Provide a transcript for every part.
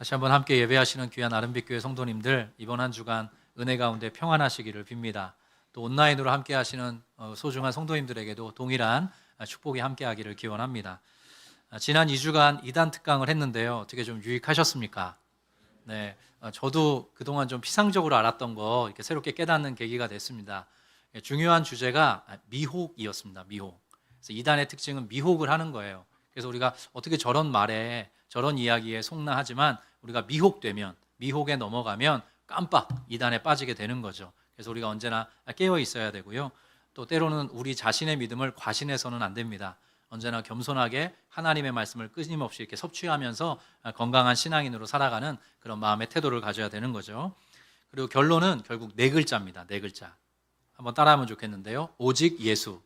다시 한번 함께 예배하시는 귀한 아름빛교회 성도님들, 이번 한 주간 은혜 가운데 평안하시기를 빕니다. 또 온라인으로 함께 하시는 소중한 성도님들에게도 동일한 축복이 함께하기를 기원합니다. 지난 2주간 이단 특강을 했는데요. 어떻게 좀 유익하셨습니까? 네, 저도 그동안 좀 피상적으로 알았던 거 이렇게 새롭게 깨닫는 계기가 됐습니다. 중요한 주제가 미혹이었습니다. 미혹. 그래서 이단의 특징은 미혹을 하는 거예요. 그래서 우리가 어떻게 저런 말에 저런 이야기에 속나하지만 우리가 미혹되면, 미혹에 넘어가면 깜빡 이단에 빠지게 되는 거죠. 그래서 우리가 언제나 깨어 있어야 되고요. 또 때로는 우리 자신의 믿음을 과신해서는 안 됩니다. 언제나 겸손하게 하나님의 말씀을 끊임없이 이렇게 섭취하면서 건강한 신앙인으로 살아가는 그런 마음의 태도를 가져야 되는 거죠. 그리고 결론은 결국 네 글자입니다. 네 글자. 한번 따라하면 좋겠는데요. 오직 예수.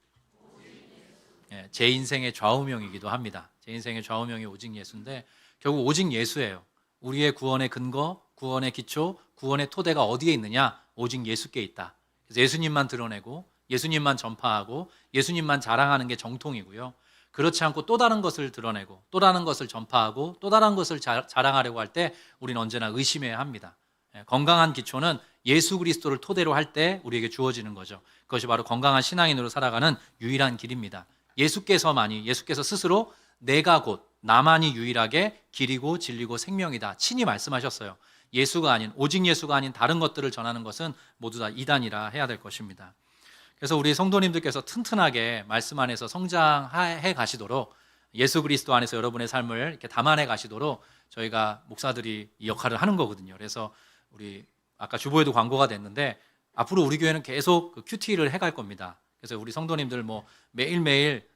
제 인생의 좌우명이기도 합니다. 제 인생의 좌우명이 오직 예수인데 결국 오직 예수예요. 우리의 구원의 근거, 구원의 기초, 구원의 토대가 어디에 있느냐? 오직 예수께 있다. 그래서 예수님만 드러내고 예수님만 전파하고 예수님만 자랑하는 게 정통이고요. 그렇지 않고 또 다른 것을 드러내고 또 다른 것을 전파하고 또 다른 것을 자랑하려고 할 때 우리는 언제나 의심해야 합니다. 건강한 기초는 예수 그리스도를 토대로 할 때 우리에게 주어지는 거죠. 그것이 바로 건강한 신앙인으로 살아가는 유일한 길입니다. 예수께서 스스로 내가 곧 나만이 유일하게 길이고 진리고 생명이다 친히 말씀하셨어요. 예수가 아닌, 오직 예수가 아닌 다른 것들을 전하는 것은 모두 다 이단이라 해야 될 것입니다. 그래서 우리 성도님들께서 튼튼하게 말씀 안에서 성장해 가시도록, 예수 그리스도 안에서 여러분의 삶을 이렇게 담아내 가시도록 저희가 목사들이 이 역할을 하는 거거든요. 그래서 우리 아까 주보에도 광고가 됐는데 앞으로 우리 교회는 계속 그 큐티를 해갈 겁니다. 그래서 우리 성도님들 매일매일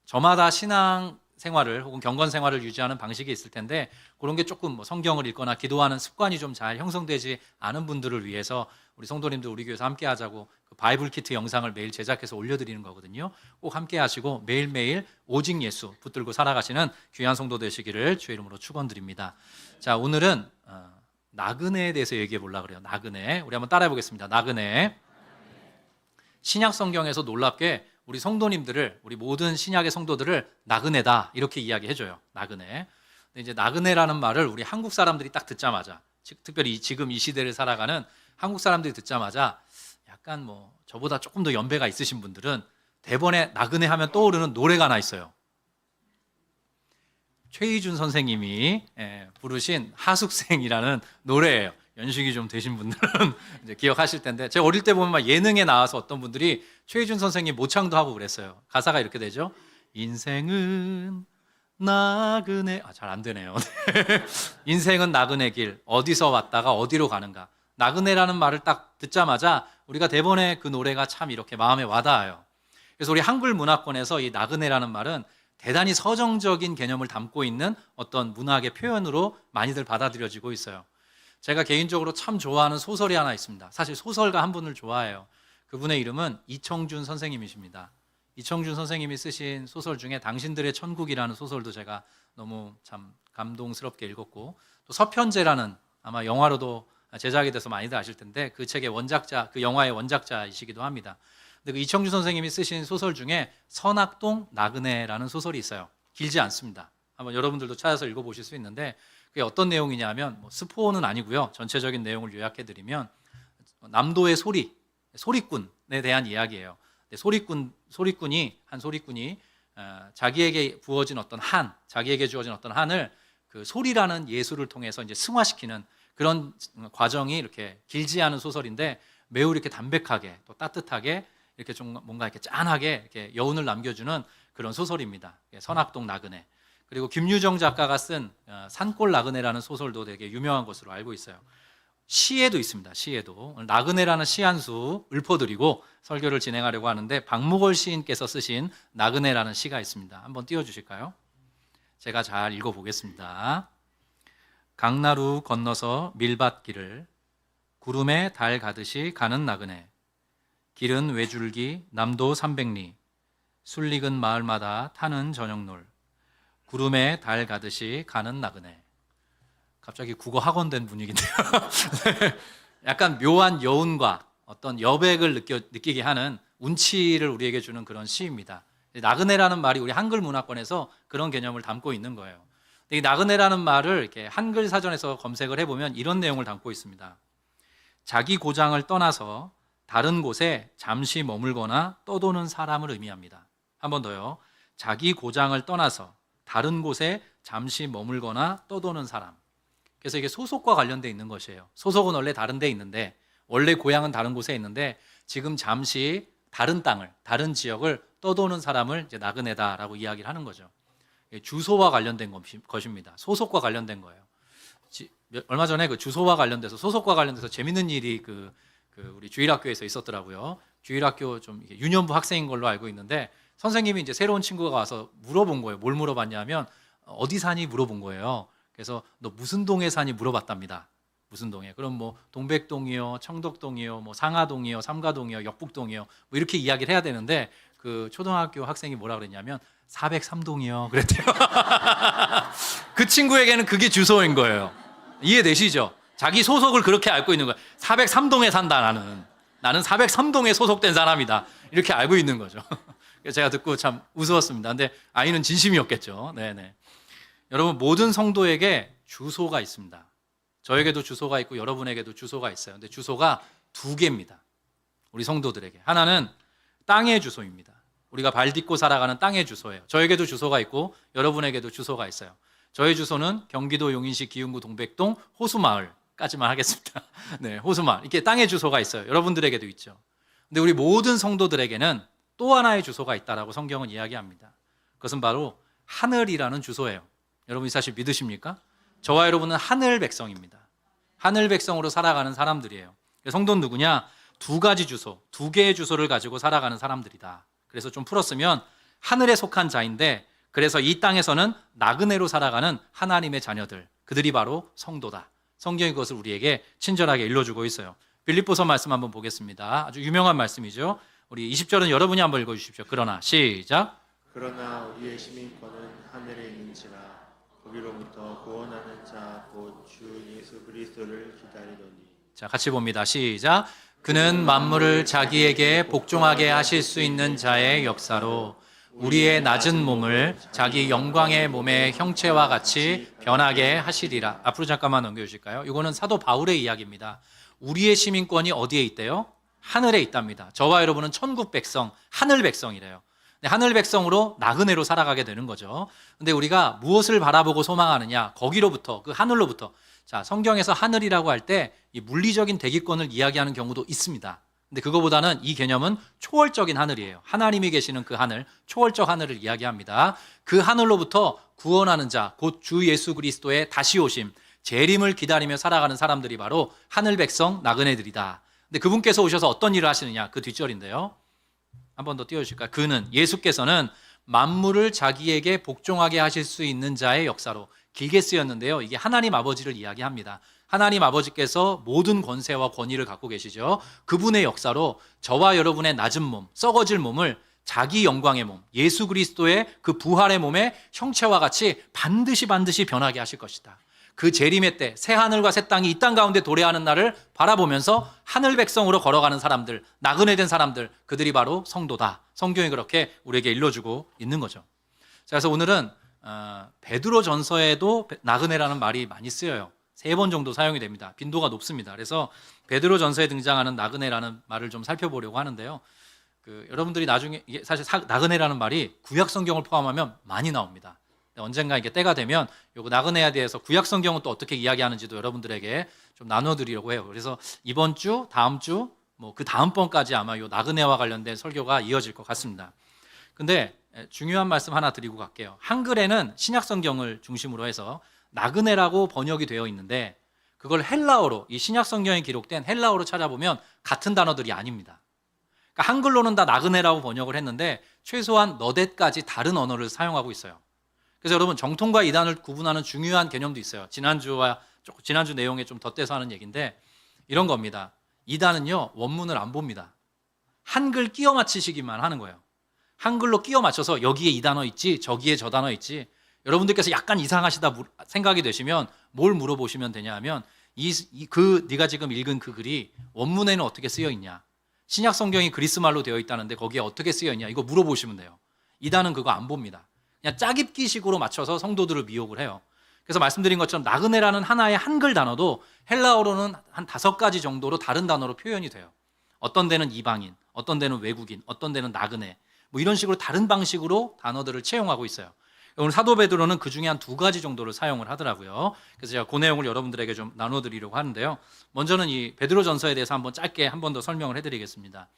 저마다 신앙 생활을 혹은 경건 생활을 유지하는 방식이 있을 텐데 그런 게 조금 성경을 읽거나 기도하는 습관이 좀 잘 형성되지 않은 분들을 위해서 우리 성도님들 우리 교회에서 함께 하자고 그 바이블 키트 영상을 매일 제작해서 올려드리는 거거든요. 꼭 함께 하시고 매일매일 오직 예수 붙들고 살아가시는 귀한 성도 되시기를 주의 이름으로 축원드립니다. 자, 오늘은 나그네에 대해서 얘기해 보려고 그래요. 나그네. 우리 한번 따라해 보겠습니다. 나그네. 신약 성경에서 놀랍게 우리 성도님들을, 우리 모든 신약의 성도들을 나그네다 이렇게 이야기해줘요. 나그네. 근데 이제 나그네라는 말을 우리 한국 사람들이 딱 듣자마자, 특별히 지금 이 시대를 살아가는 한국 사람들이 듣자마자 약간 저보다 조금 더 연배가 있으신 분들은 대번에 나그네 하면 떠오르는 노래가 하나 있어요. 최희준 선생님이 부르신 하숙생이라는 노래예요. 연식이 좀 되신 분들은 이제 기억하실 텐데, 제가 어릴 때 보면 막 예능에 나와서 어떤 분들이 최희준 선생님 모창도 하고 그랬어요. 가사가 이렇게 되죠. 인생은 나그네, 잘 안 되네요. 인생은 나그네 길, 어디서 왔다가 어디로 가는가. 나그네라는 말을 딱 듣자마자 우리가 대번에 그 노래가 참 이렇게 마음에 와닿아요. 그래서 우리 한글 문화권에서 이 나그네라는 말은 대단히 서정적인 개념을 담고 있는 어떤 문학의 표현으로 많이들 받아들여지고 있어요. 제가 개인적으로 참 좋아하는 소설이 하나 있습니다. 사실 소설가 한 분을 좋아해요. 그분의 이름은 이청준 선생님이십니다. 이청준 선생님이 쓰신 소설 중에 당신들의 천국이라는 소설도 제가 너무 참 감동스럽게 읽었고, 또 서편제라는, 아마 영화로도 제작이 돼서 많이들 아실 텐데 그 책의 원작자, 그 영화의 원작자이시기도 합니다. 근데 그 이청준 선생님이 쓰신 소설 중에 선악동 나그네라는 소설이 있어요. 길지 않습니다. 한번 여러분들도 찾아서 읽어보실 수 있는데 그게 어떤 내용이냐면 스포는 아니고요. 전체적인 내용을 요약해드리면 남도의 소리꾼에 대한 이야기예요. 한 소리꾼이 자기에게 주어진 어떤 한을 그 소리라는 예술을 통해서 이제 승화시키는 그런 과정이 이렇게 길지 않은 소설인데 매우 이렇게 담백하게 또 따뜻하게 이렇게 좀 뭔가 이렇게 짠하게 이렇게 여운을 남겨주는 그런 소설입니다. 선악동 나그네. 그리고 김유정 작가가 쓴 산골 나그네라는 소설도 되게 유명한 것으로 알고 있어요. 시에도 있습니다. 시에도. 나그네라는 시 한 수 읊어드리고 설교를 진행하려고 하는데 박목월 시인께서 쓰신 나그네라는 시가 있습니다. 한번 띄워주실까요? 제가 잘 읽어보겠습니다. 강나루 건너서 밀밭길을 구름에 달 가듯이 가는 나그네. 길은 외줄기 남도 300리 술익은 마을마다 타는 저녁놀. 구름에 달 가듯이 가는 나그네. 갑자기 국어 학원 된 분위기인데요. 약간 묘한 여운과 어떤 여백을 느끼게 하는 운치를 우리에게 주는 그런 시입니다. 나그네라는 말이 우리 한글 문화권에서 그런 개념을 담고 있는 거예요. 근데 이 나그네라는 말을 이렇게 한글 사전에서 검색을 해보면 이런 내용을 담고 있습니다. 자기 고장을 떠나서 다른 곳에 잠시 머물거나 떠도는 사람을 의미합니다. 한 번 더요. 자기 고장을 떠나서 다른 곳에 잠시 머물거나 떠도는 사람. 그래서 이게 소속과 관련되어 있는 것이에요. 소속은 원래 다른 데 있는데, 원래 고향은 다른 곳에 있는데 지금 잠시 다른 땅을, 다른 지역을 떠도는 사람을 이제 나그네다라고 이야기를 하는 거죠. 주소와 관련된 것입니다. 소속과 관련된 거예요. 얼마 전에 그 주소와 관련돼서, 소속과 관련돼서 재밌는 일이 우리 주일학교에서 있었더라고요. 주일학교 좀 유년부 학생인 걸로 알고 있는데, 선생님이 이제 새로운 친구가 와서 물어본 거예요. 뭘 물어봤냐면 어디 사니 물어본 거예요. 그래서 너 무슨 동에 사니 물어봤답니다. 무슨 동에? 그럼 뭐 동백동이요, 청덕동이요, 뭐 상하동이요, 삼가동이요, 역북동이요, 뭐 이렇게 이야기를 해야 되는데 그 초등학교 학생이 뭐라 그랬냐면 403동이요 그랬대요. 그 친구에게는 그게 주소인 거예요. 이해되시죠? 자기 소속을 그렇게 알고 있는 거예요. 403동에 산다 나는 403동에 소속된 사람이다 이렇게 알고 있는 거죠. 제가 듣고 참 우스웠습니다. 근데 아이는 진심이었겠죠. 네네. 여러분, 모든 성도에게 주소가 있습니다. 저에게도 주소가 있고 여러분에게도 주소가 있어요. 근데 주소가 두 개입니다. 우리 성도들에게. 하나는 땅의 주소입니다. 우리가 발 딛고 살아가는 땅의 주소예요. 저에게도 주소가 있고 여러분에게도 주소가 있어요. 저의 주소는 경기도 용인시 기흥구 동백동 호수마을까지만 하겠습니다. 네, 호수마을. 이렇게 땅의 주소가 있어요. 여러분들에게도 있죠. 근데 우리 모든 성도들에게는 또 하나의 주소가 있다라고 성경은 이야기합니다. 그것은 바로 하늘이라는 주소예요. 여러분 이 사실 믿으십니까? 저와 여러분은 하늘 백성입니다. 하늘 백성으로 살아가는 사람들이에요. 성도는 누구냐? 두 가지 주소, 두 개의 주소를 가지고 살아가는 사람들이다. 그래서 좀 풀었으면 하늘에 속한 자인데, 그래서 이 땅에서는 나그네로 살아가는 하나님의 자녀들, 그들이 바로 성도다. 성경이 그것을 우리에게 친절하게 일러주고 있어요. 빌립보서 말씀 한번 보겠습니다. 아주 유명한 말씀이죠. 우리 20절은 여러분이 한번 읽어주십시오. 그러나 시작. 그러나 우리의 시민권은 하늘에 있는지라 거기로부터 구원하는 자 곧 주 예수 그리스도를 기다리더니. 자, 같이 봅니다. 시작. 그는 만물을 자기에게 복종하게 하실 수 있는 자의 역사로 우리의 낮은 몸을 자기 영광의 몸의 형체와 같이 변하게 하시리라. 앞으로 잠깐만 넘겨주실까요? 이거는 사도 바울의 이야기입니다. 우리의 시민권이 어디에 있대요? 하늘에 있답니다. 저와 여러분은 천국 백성, 하늘 백성이래요. 하늘 백성으로 나그네로 살아가게 되는 거죠. 근데 우리가 무엇을 바라보고 소망하느냐? 거기로부터, 그 하늘로부터. 자, 성경에서 하늘이라고 할 때 이 물리적인 대기권을 이야기하는 경우도 있습니다. 근데 그거보다는 이 개념은 초월적인 하늘이에요. 하나님이 계시는 그 하늘, 초월적 하늘을 이야기합니다. 그 하늘로부터 구원하는 자, 곧 주 예수 그리스도의 다시 오심, 재림을 기다리며 살아가는 사람들이 바로 하늘 백성 나그네들이다. 근데 그분께서 오셔서 어떤 일을 하시느냐? 그 뒷절인데요. 한 번 더 띄워주실까요? 그는, 예수께서는 만물을 자기에게 복종하게 하실 수 있는 자의 역사로, 길게 쓰였는데요. 이게 하나님 아버지를 이야기합니다. 하나님 아버지께서 모든 권세와 권위를 갖고 계시죠. 그분의 역사로 저와 여러분의 낮은 몸, 썩어질 몸을 자기 영광의 몸, 예수 그리스도의 그 부활의 몸의 형체와 같이 반드시 변하게 하실 것이다. 그 재림의 때 새 하늘과 새 땅이 이 땅 가운데 도래하는 날을 바라보면서 하늘 백성으로 걸어가는 사람들, 나그네 된 사람들, 그들이 바로 성도다. 성경이 그렇게 우리에게 일러주고 있는 거죠. 자, 그래서 오늘은 베드로 전서에도 나그네라는 말이 많이 쓰여요. 3번 정도 사용이 됩니다. 빈도가 높습니다. 그래서 베드로 전서에 등장하는 나그네라는 말을 좀 살펴보려고 하는데요. 여러분들이 나중에 이게 사실 나그네라는 말이 구약 성경을 포함하면 많이 나옵니다. 언젠가 이게 때가 되면 요거 나그네에 대해서 구약 성경은 또 어떻게 이야기하는지도 여러분들에게 좀 나눠드리려고 해요. 그래서 이번 주, 다음 주, 뭐 그 다음번까지 아마 요 나그네와 관련된 설교가 이어질 것 같습니다. 근데 중요한 말씀 하나 드리고 갈게요. 한글에는 신약 성경을 중심으로 해서 나그네라고 번역이 되어 있는데 그걸 헬라어로, 이 신약 성경에 기록된 헬라어로 찾아보면 같은 단어들이 아닙니다. 그러니까 한글로는 다 나그네라고 번역을 했는데 최소한 너댓까지 다른 언어를 사용하고 있어요. 그래서 여러분, 정통과 이단을 구분하는 중요한 개념도 있어요. 지난주 내용에 좀 덧대서 하는 얘기인데 이런 겁니다. 이단은요, 원문을 안 봅니다. 한글 끼워 맞추시기만 하는 거예요. 한글로 끼워 맞춰서 여기에 이 단어 있지, 저기에 저 단어 있지. 여러분들께서 약간 이상하시다 생각이 되시면 뭘 물어보시면 되냐 하면 네가 지금 읽은 그 글이 원문에는 어떻게 쓰여 있냐? 신약 성경이 그리스말로 되어 있다는데 거기에 어떻게 쓰여 있냐? 이거 물어보시면 돼요. 이단은 그거 안 봅니다. 그냥 짜깁기식으로 맞춰서 성도들을 미혹을 해요. 그래서 말씀드린 것처럼 나그네라는 하나의 한글 단어도 헬라어로는 한 5가지 정도로 다른 단어로 표현이 돼요. 어떤 데는 이방인, 어떤 데는 외국인, 어떤 데는 나그네, 뭐 이런 식으로 다른 방식으로 단어들을 채용하고 있어요. 오늘 사도 베드로는 그 중에 한 2가지 정도를 사용을 하더라고요. 그래서 제가 그 내용을 여러분들에게 좀 나눠드리려고 하는데요. 먼저는 이 베드로 전서에 대해서 한번 짧게 한 번 더 설명을 해드리겠습니다.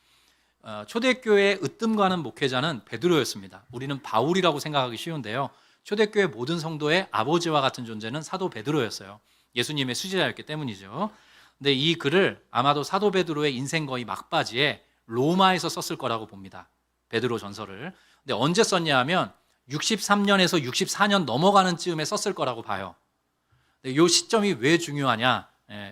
초대교회 으뜸가는 목회자는 베드로였습니다. 우리는 바울이라고 생각하기 쉬운데요. 초대교회 모든 성도의 아버지와 같은 존재는 사도 베드로였어요. 예수님의 수제자였기 때문이죠. 근데 이 글을 아마도 사도 베드로의 인생 거의 막바지에 로마에서 썼을 거라고 봅니다. 베드로 전서를. 근데 언제 썼냐 하면 63년에서 64년 넘어가는 즈음에 썼을 거라고 봐요. 근데 이 시점이 왜 중요하냐,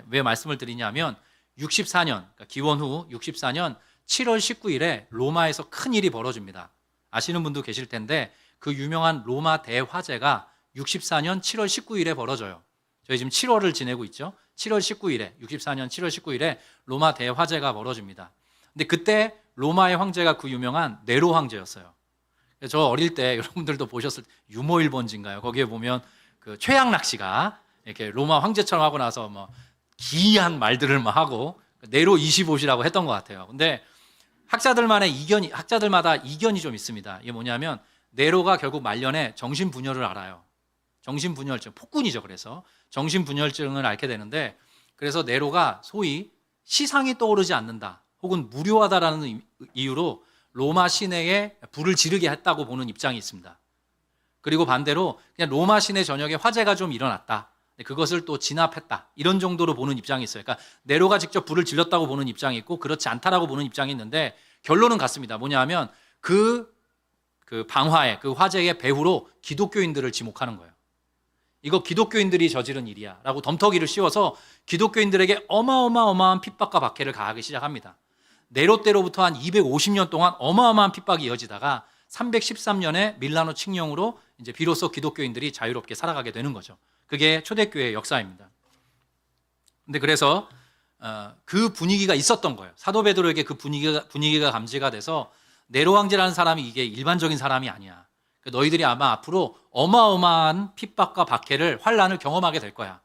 왜 말씀을 드리냐면 64년, 그러니까 기원 후 64년 7월 19일에 로마에서 큰 일이 벌어집니다. 아시는 분도 계실 텐데 그 유명한 로마 대화재가 64년 7월 19일에 벌어져요. 저희 지금 7월을 지내고 있죠. 7월 19일에 64년 7월 19일에 로마 대화재가 벌어집니다. 근데 그때 로마의 황제가 그 유명한 네로 황제였어요. 저 어릴 때 여러분들도 보셨을 때 유머 1번지인가요? 거기에 보면 그 최양락 씨가 이렇게 로마 황제처럼 하고 나서 뭐 기이한 말들을 막 하고 네로 25시라고 했던 것 같아요. 근데 학자들마다 이견이 좀 있습니다. 이게 뭐냐면 네로가 결국 말년에 정신분열을 알아요. 정신분열증, 폭군이죠. 그래서 정신분열증을 앓게 되는데, 그래서 네로가 소위 시상이 떠오르지 않는다 혹은 무료하다라는 이유로 로마 시내에 불을 지르게 했다고 보는 입장이 있습니다. 그리고 반대로 그냥 로마 시내 전역에 화재가 좀 일어났다, 그것을 또 진압했다, 이런 정도로 보는 입장이 있어요. 그러니까 네로가 직접 불을 질렀다고 보는 입장이 있고 그렇지 않다라고 보는 입장이 있는데, 결론은 같습니다. 뭐냐면 그 방화의 그 화재의 배후로 기독교인들을 지목하는 거예요. 이거 기독교인들이 저지른 일이야 라고 덤터기를 씌워서 기독교인들에게 어마어마한 핍박과 박해를 가하기 시작합니다. 네로 때로부터 한 250년 동안 어마어마한 핍박이 이어지다가 313년에 밀라노 칙령으로 이제 비로소 기독교인들이 자유롭게 살아가게 되는 거죠. 그게 초대교회의 역사입니다. 근데 그래서 그 분위기가 있었던 거예요. 사도 베드로에게 그 분위기가 감지가 돼서 네로 황제라는 사람이 이게 일반적인 사람이 아니야. 너희들이 아마 앞으로 어마어마한 핍박과 박해를, 환난을 경험하게 될 거야.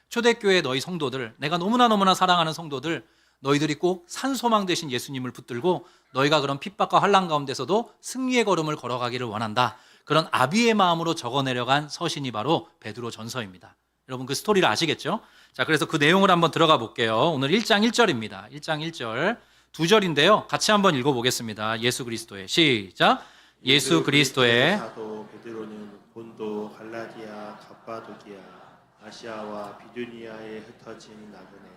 초대교회 너희 성도들, 내가 너무나 사랑하는 성도들, 너희들이 꼭 산소망 되신 예수님을 붙들고 너희가 그런 핍박과 환난 가운데서도 승리의 걸음을 걸어가기를 원한다. 그런 아비의 마음으로 적어내려간 서신이 바로 베드로 전서입니다. 여러분 그 스토리를 아시겠죠? 자, 그래서 그 내용을 한번 들어가 볼게요. 오늘 1장 1절입니다. 1장 1절 2절인데요. 같이 한번 읽어보겠습니다. 예수 그리스도의 시작. 예수 그리스도의 사도 베드로는 본도, 갈라디아, 갑바도기아, 아시아와 비두니아에 흩어진 나그네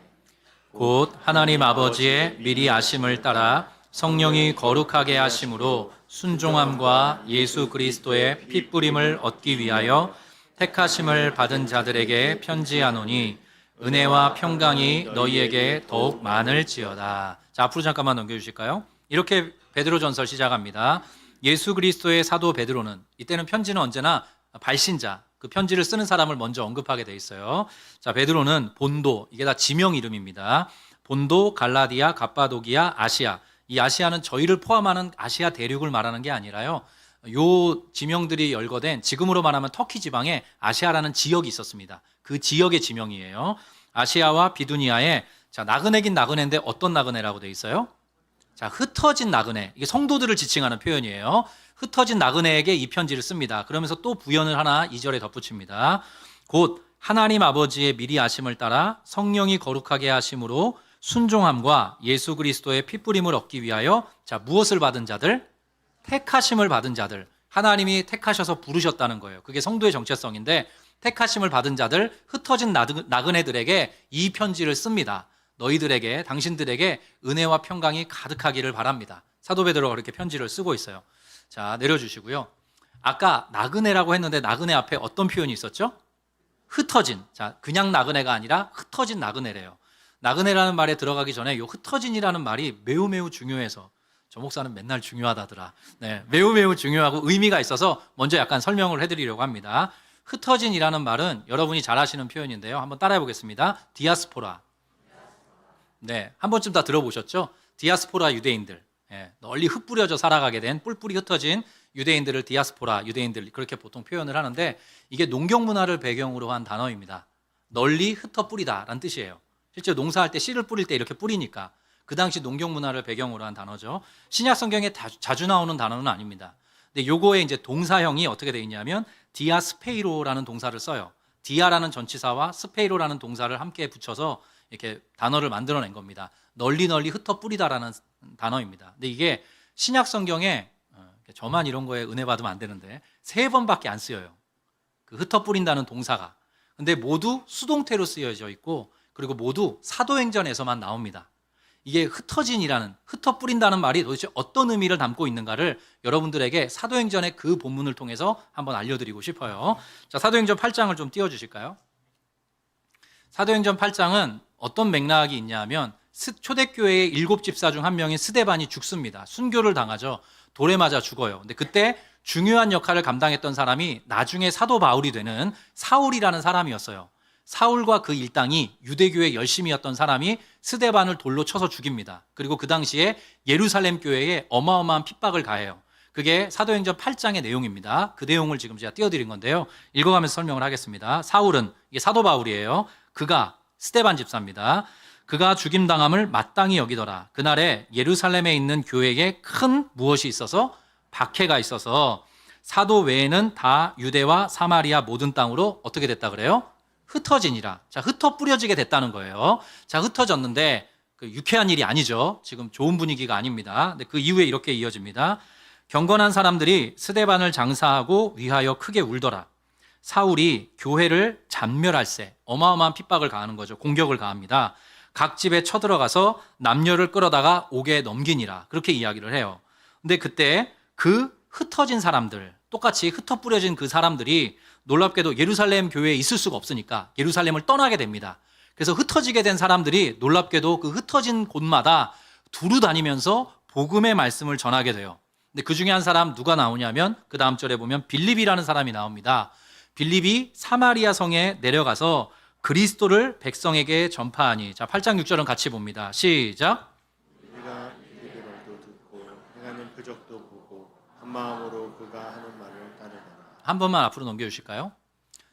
곧 하나님 아버지의 미리 아심을 따라 성령이 거룩하게 하심으로 순종함과 예수 그리스도의 핏부림을 얻기 위하여 택하심을 받은 자들에게 편지하노니 은혜와 평강이 너희에게 더욱 많을지어다. 자, 앞으로 잠깐만 넘겨주실까요? 이렇게 베드로전서 시작합니다. 예수 그리스도의 사도 베드로는, 이때는 편지는 언제나 발신자, 그 편지를 쓰는 사람을 먼저 언급하게 돼 있어요. 자, 베드로는 본도, 이게 다 지명 이름입니다. 본도, 갈라디아, 갑바도기아, 아시아. 이 아시아는 저희를 포함하는 아시아 대륙을 말하는 게 아니라요, 요 지명들이 열거된 지금으로 말하면 터키 지방에 아시아라는 지역이 있었습니다. 그 지역의 지명이에요. 아시아와 비두니아에, 자, 나그네긴 나그네인데 어떤 나그네라고 돼 있어요? 자, 흩어진 나그네. 이게 성도들을 지칭하는 표현이에요. 흩어진 나그네에게 이 편지를 씁니다. 그러면서 또 부연을 하나 2절에 덧붙입니다. 곧 하나님 아버지의 미리 아심을 따라 성령이 거룩하게 하심으로 순종함과 예수 그리스도의 핏부림을 얻기 위하여, 자, 무엇을 받은 자들? 택하심을 받은 자들. 하나님이 택하셔서 부르셨다는 거예요. 그게 성도의 정체성인데, 택하심을 받은 자들, 흩어진 나그네들에게 이 편지를 씁니다. 너희들에게, 당신들에게 은혜와 평강이 가득하기를 바랍니다. 사도 베드로가 그렇게 편지를 쓰고 있어요. 자, 내려주시고요. 아까 나그네라고 했는데 나그네 앞에 어떤 표현이 있었죠? 흩어진. 자, 그냥 나그네가 아니라 흩어진 나그네래요. 나그네라는 말에 들어가기 전에 이 흩어진이라는 말이 매우 중요해서, 저 목사는 맨날 중요하다더라. 네, 매우 중요하고 의미가 있어서 먼저 약간 설명을 해드리려고 합니다. 흩어진이라는 말은 여러분이 잘 아시는 표현인데요. 한번 따라해 보겠습니다. 디아스포라. 네, 한 번쯤 다 들어보셨죠? 디아스포라 유대인들. 널리 흩뿌려져 살아가게 된, 뿔뿔이 흩어진 유대인들을 디아스포라, 유대인들 그렇게 보통 표현을 하는데 이게 농경 문화를 배경으로 한 단어입니다. 널리 흩어 뿌리다라는 뜻이에요. 실제 농사할 때 씨를 뿌릴 때 이렇게 뿌리니까 그 당시 농경 문화를 배경으로 한 단어죠. 신약 성경에 자주 나오는 단어는 아닙니다. 근데 요거의 이제 동사형이 어떻게 돼 있냐면 디아스페이로라는 동사를 써요. 디아라는 전치사와 스페이로라는 동사를 함께 붙여서 이렇게 단어를 만들어낸 겁니다. 널리 널리 흩어 뿌리다라는 단어입니다. 근데 이게 신약 성경에 저만 이런 거에 은혜 받으면 안 되는데 3번밖에 안 쓰여요. 그 흩어 뿌린다는 동사가. 근데 모두 수동태로 쓰여져 있고 그리고 모두 사도행전에서만 나옵니다. 이게 흩어진이라는 흩어 뿌린다는 말이 도대체 어떤 의미를 담고 있는가를 여러분들에게 사도행전의 그 본문을 통해서 한번 알려드리고 싶어요. 자, 사도행전 8장을 좀 띄워주실까요? 사도행전 8장은 어떤 맥락이 있냐면 초대교회의 7집사 중 한 명인 스데반이 죽습니다. 순교를 당하죠. 돌에 맞아 죽어요. 근데 그때 중요한 역할을 감당했던 사람이 나중에 사도 바울이 되는 사울이라는 사람이었어요. 사울과 그 일당이 유대교회 열심이었던 사람이 스데반을 돌로 쳐서 죽입니다. 그리고 그 당시에 예루살렘 교회에 어마어마한 핍박을 가해요. 그게 사도행전 8장의 내용입니다. 그 내용을 지금 제가 띄워드린 건데요. 읽어가면서 설명을 하겠습니다. 사울은, 이게 사도 바울이에요. 그가 스데반 집사입니다. 그가 죽임당함을 마땅히 여기더라. 그날에 예루살렘에 있는 교회에 큰 무엇이 있어서 박해가 있어서 사도 외에는 다 유대와 사마리아 모든 땅으로 어떻게 됐다 그래요? 흩어지니라. 자, 흩어 뿌려지게 됐다는 거예요. 자, 흩어졌는데 그 유쾌한 일이 아니죠. 지금 좋은 분위기가 아닙니다. 근데 그 이후에 이렇게 이어집니다. 경건한 사람들이 스데반을 장사하고 위하여 크게 울더라. 사울이 교회를 잔멸할세, 어마어마한 핍박을 가하는 거죠. 공격을 가합니다. 각 집에 쳐들어가서 남녀를 끌어다가 옥에 넘기니라. 그렇게 이야기를 해요. 근데 그때 그 흩어진 사람들, 똑같이 흩어 뿌려진 그 사람들이 놀랍게도 예루살렘 교회에 있을 수가 없으니까 예루살렘을 떠나게 됩니다. 그래서 흩어지게 된 사람들이 놀랍게도 그 흩어진 곳마다 두루 다니면서 복음의 말씀을 전하게 돼요. 근데 그 중에 한 사람 누가 나오냐면 그 다음 절에 보면 빌립이라는 사람이 나옵니다. 빌립이 사마리아 성에 내려가서 그리스도를 백성에게 전파하니. 자, 8장 6절은 같이 봅니다. 시작. 우리가 그의 말도 듣고 행하는 표적도 보고 한 마음으로 그가 하는 말을 따르더라. 한 번만 앞으로 넘겨주실까요?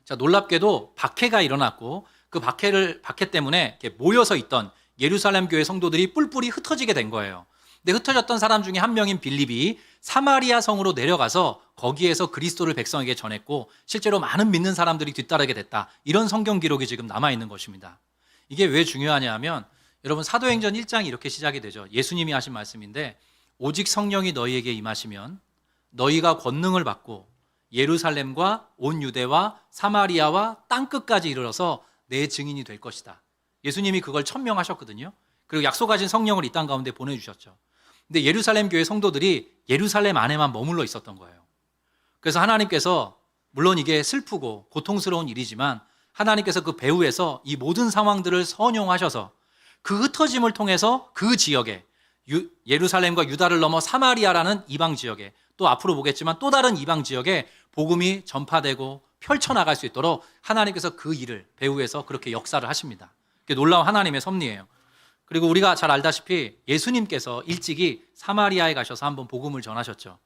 자, 놀랍게도 박해가 일어났고 그 박해 때문에 이렇게 모여서 있던 예루살렘 교회 성도들이 뿔뿔이 흩어지게 된 거예요. 근데 흩어졌던 사람 중에 한 명인 빌립이 사마리아 성으로 내려가서 거기에서 그리스도를 백성에게 전했고 실제로 많은 믿는 사람들이 뒤따르게 됐다. 이런 성경 기록이 지금 남아있는 것입니다. 이게 왜 중요하냐 하면 여러분 사도행전 1장이 이렇게 시작이 되죠. 예수님이 하신 말씀인데 오직 성령이 너희에게 임하시면 너희가 권능을 받고 예루살렘과 온 유대와 사마리아와 땅끝까지 이르러서 내 증인이 될 것이다. 예수님이 그걸 천명하셨거든요. 그리고 약속하신 성령을 이 땅 가운데 보내주셨죠. 근데 예루살렘 교회 성도들이 예루살렘 안에만 머물러 있었던 거예요. 그래서 하나님께서 물론 이게 슬프고 고통스러운 일이지만 하나님께서 그 배후에서 이 모든 상황들을 선용하셔서 그 흩어짐을 통해서 그 지역에 예루살렘과 유다를 넘어 사마리아라는 이방 지역에 또 앞으로 보겠지만 또 다른 이방 지역에 복음이 전파되고 펼쳐나갈 수 있도록 하나님께서 그 일을 배후에서 그렇게 역사를 하십니다. 그게 놀라운 하나님의 섭리예요. 그리고 우리가 잘 알다시피 예수님께서 일찍이 사마리아에 가셔서 한번 복음을 전하셨죠.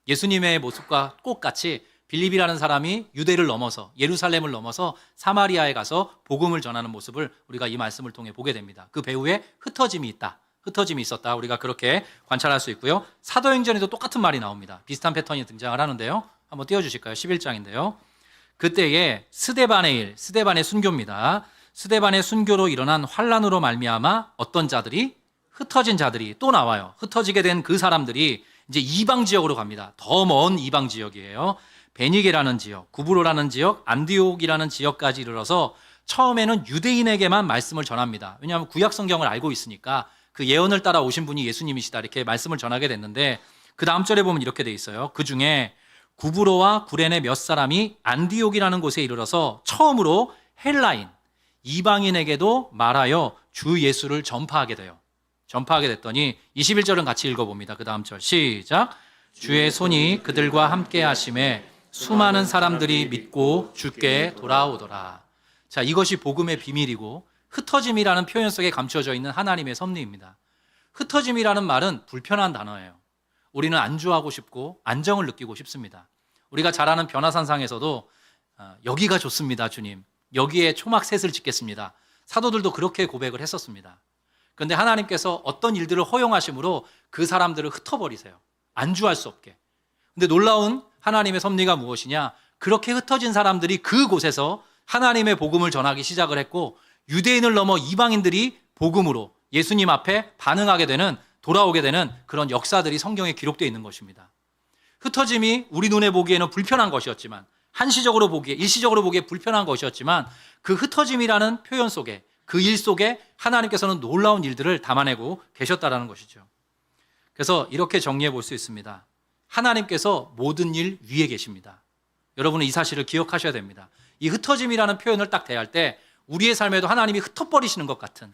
예수님의 모습과 똑같이 빌립이라는 사람이 유대를 넘어서 예루살렘을 넘어서 사마리아에 가서 복음을 전하는 모습을 우리가 이 말씀을 통해 보게 됩니다. 그 배후에 흩어짐이 있었다. 우리가 그렇게 관찰할 수 있고요. 사도행전에도 똑같은 말이 나옵니다. 비슷한 패턴이 등장을 하는데요. 한번 띄워주실까요? 11장인데요. 그때에 스데반의 일, 스데반의 순교입니다. 스데반의 순교로 일어난 환란으로 말미암아 어떤 자들이 흩어진 자들이 또 나와요. 흩어지게 된 그 사람들이 이제 이방 지역으로 갑니다. 더 먼 이방 지역이에요. 베니게라는 지역, 구브로라는 지역, 안디옥이라는 지역까지 이르러서 처음에는 유대인에게만 말씀을 전합니다. 왜냐하면 구약 성경을 알고 있으니까 그 예언을 따라 오신 분이 예수님이시다 이렇게 말씀을 전하게 됐는데 그 다음 절에 보면 이렇게 돼 있어요. 그 중에 구브로와 구레네 몇 사람이 안디옥이라는 곳에 이르러서 처음으로 헬라인 이방인에게도 말하여 주 예수를 전파하게 돼요. 전파하게 됐더니 21절은 같이 읽어봅니다. 그 다음 절 시작. 주의 손이 그들과 함께 하심에 수많은 사람들이 믿고 주께 돌아오더라. 자, 이것이 복음의 비밀이고 흩어짐이라는 표현 속에 감춰져 있는 하나님의 섭리입니다. 흩어짐이라는 말은 불편한 단어예요. 우리는 안주하고 싶고 안정을 느끼고 싶습니다. 우리가 잘 아는 변화산상에서도 여기가 좋습니다, 주님. 여기에 초막셋을 짓겠습니다. 사도들도 그렇게 고백을 했었습니다. 그런데 하나님께서 어떤 일들을 허용하심으로 그 사람들을 흩어버리세요. 안주할 수 없게. 근데 놀라운 하나님의 섭리가 무엇이냐? 그렇게 흩어진 사람들이 그곳에서 하나님의 복음을 전하기 시작을 했고 유대인을 넘어 이방인들이 복음으로 예수님 앞에 반응하게 되는, 돌아오게 되는 그런 역사들이 성경에 기록되어 있는 것입니다. 흩어짐이 우리 눈에 보기에는 불편한 것이었지만, 한시적으로 보기에, 일시적으로 보기에 불편한 것이었지만 그 흩어짐이라는 표현 속에, 그 일 속에 하나님께서는 놀라운 일들을 담아내고 계셨다라는 것이죠. 그래서 이렇게 정리해 볼 수 있습니다. 하나님께서 모든 일 위에 계십니다. 여러분은 이 사실을 기억하셔야 됩니다. 이 흩어짐이라는 표현을 딱 대할 때 우리의 삶에도 하나님이 흩어버리시는 것 같은,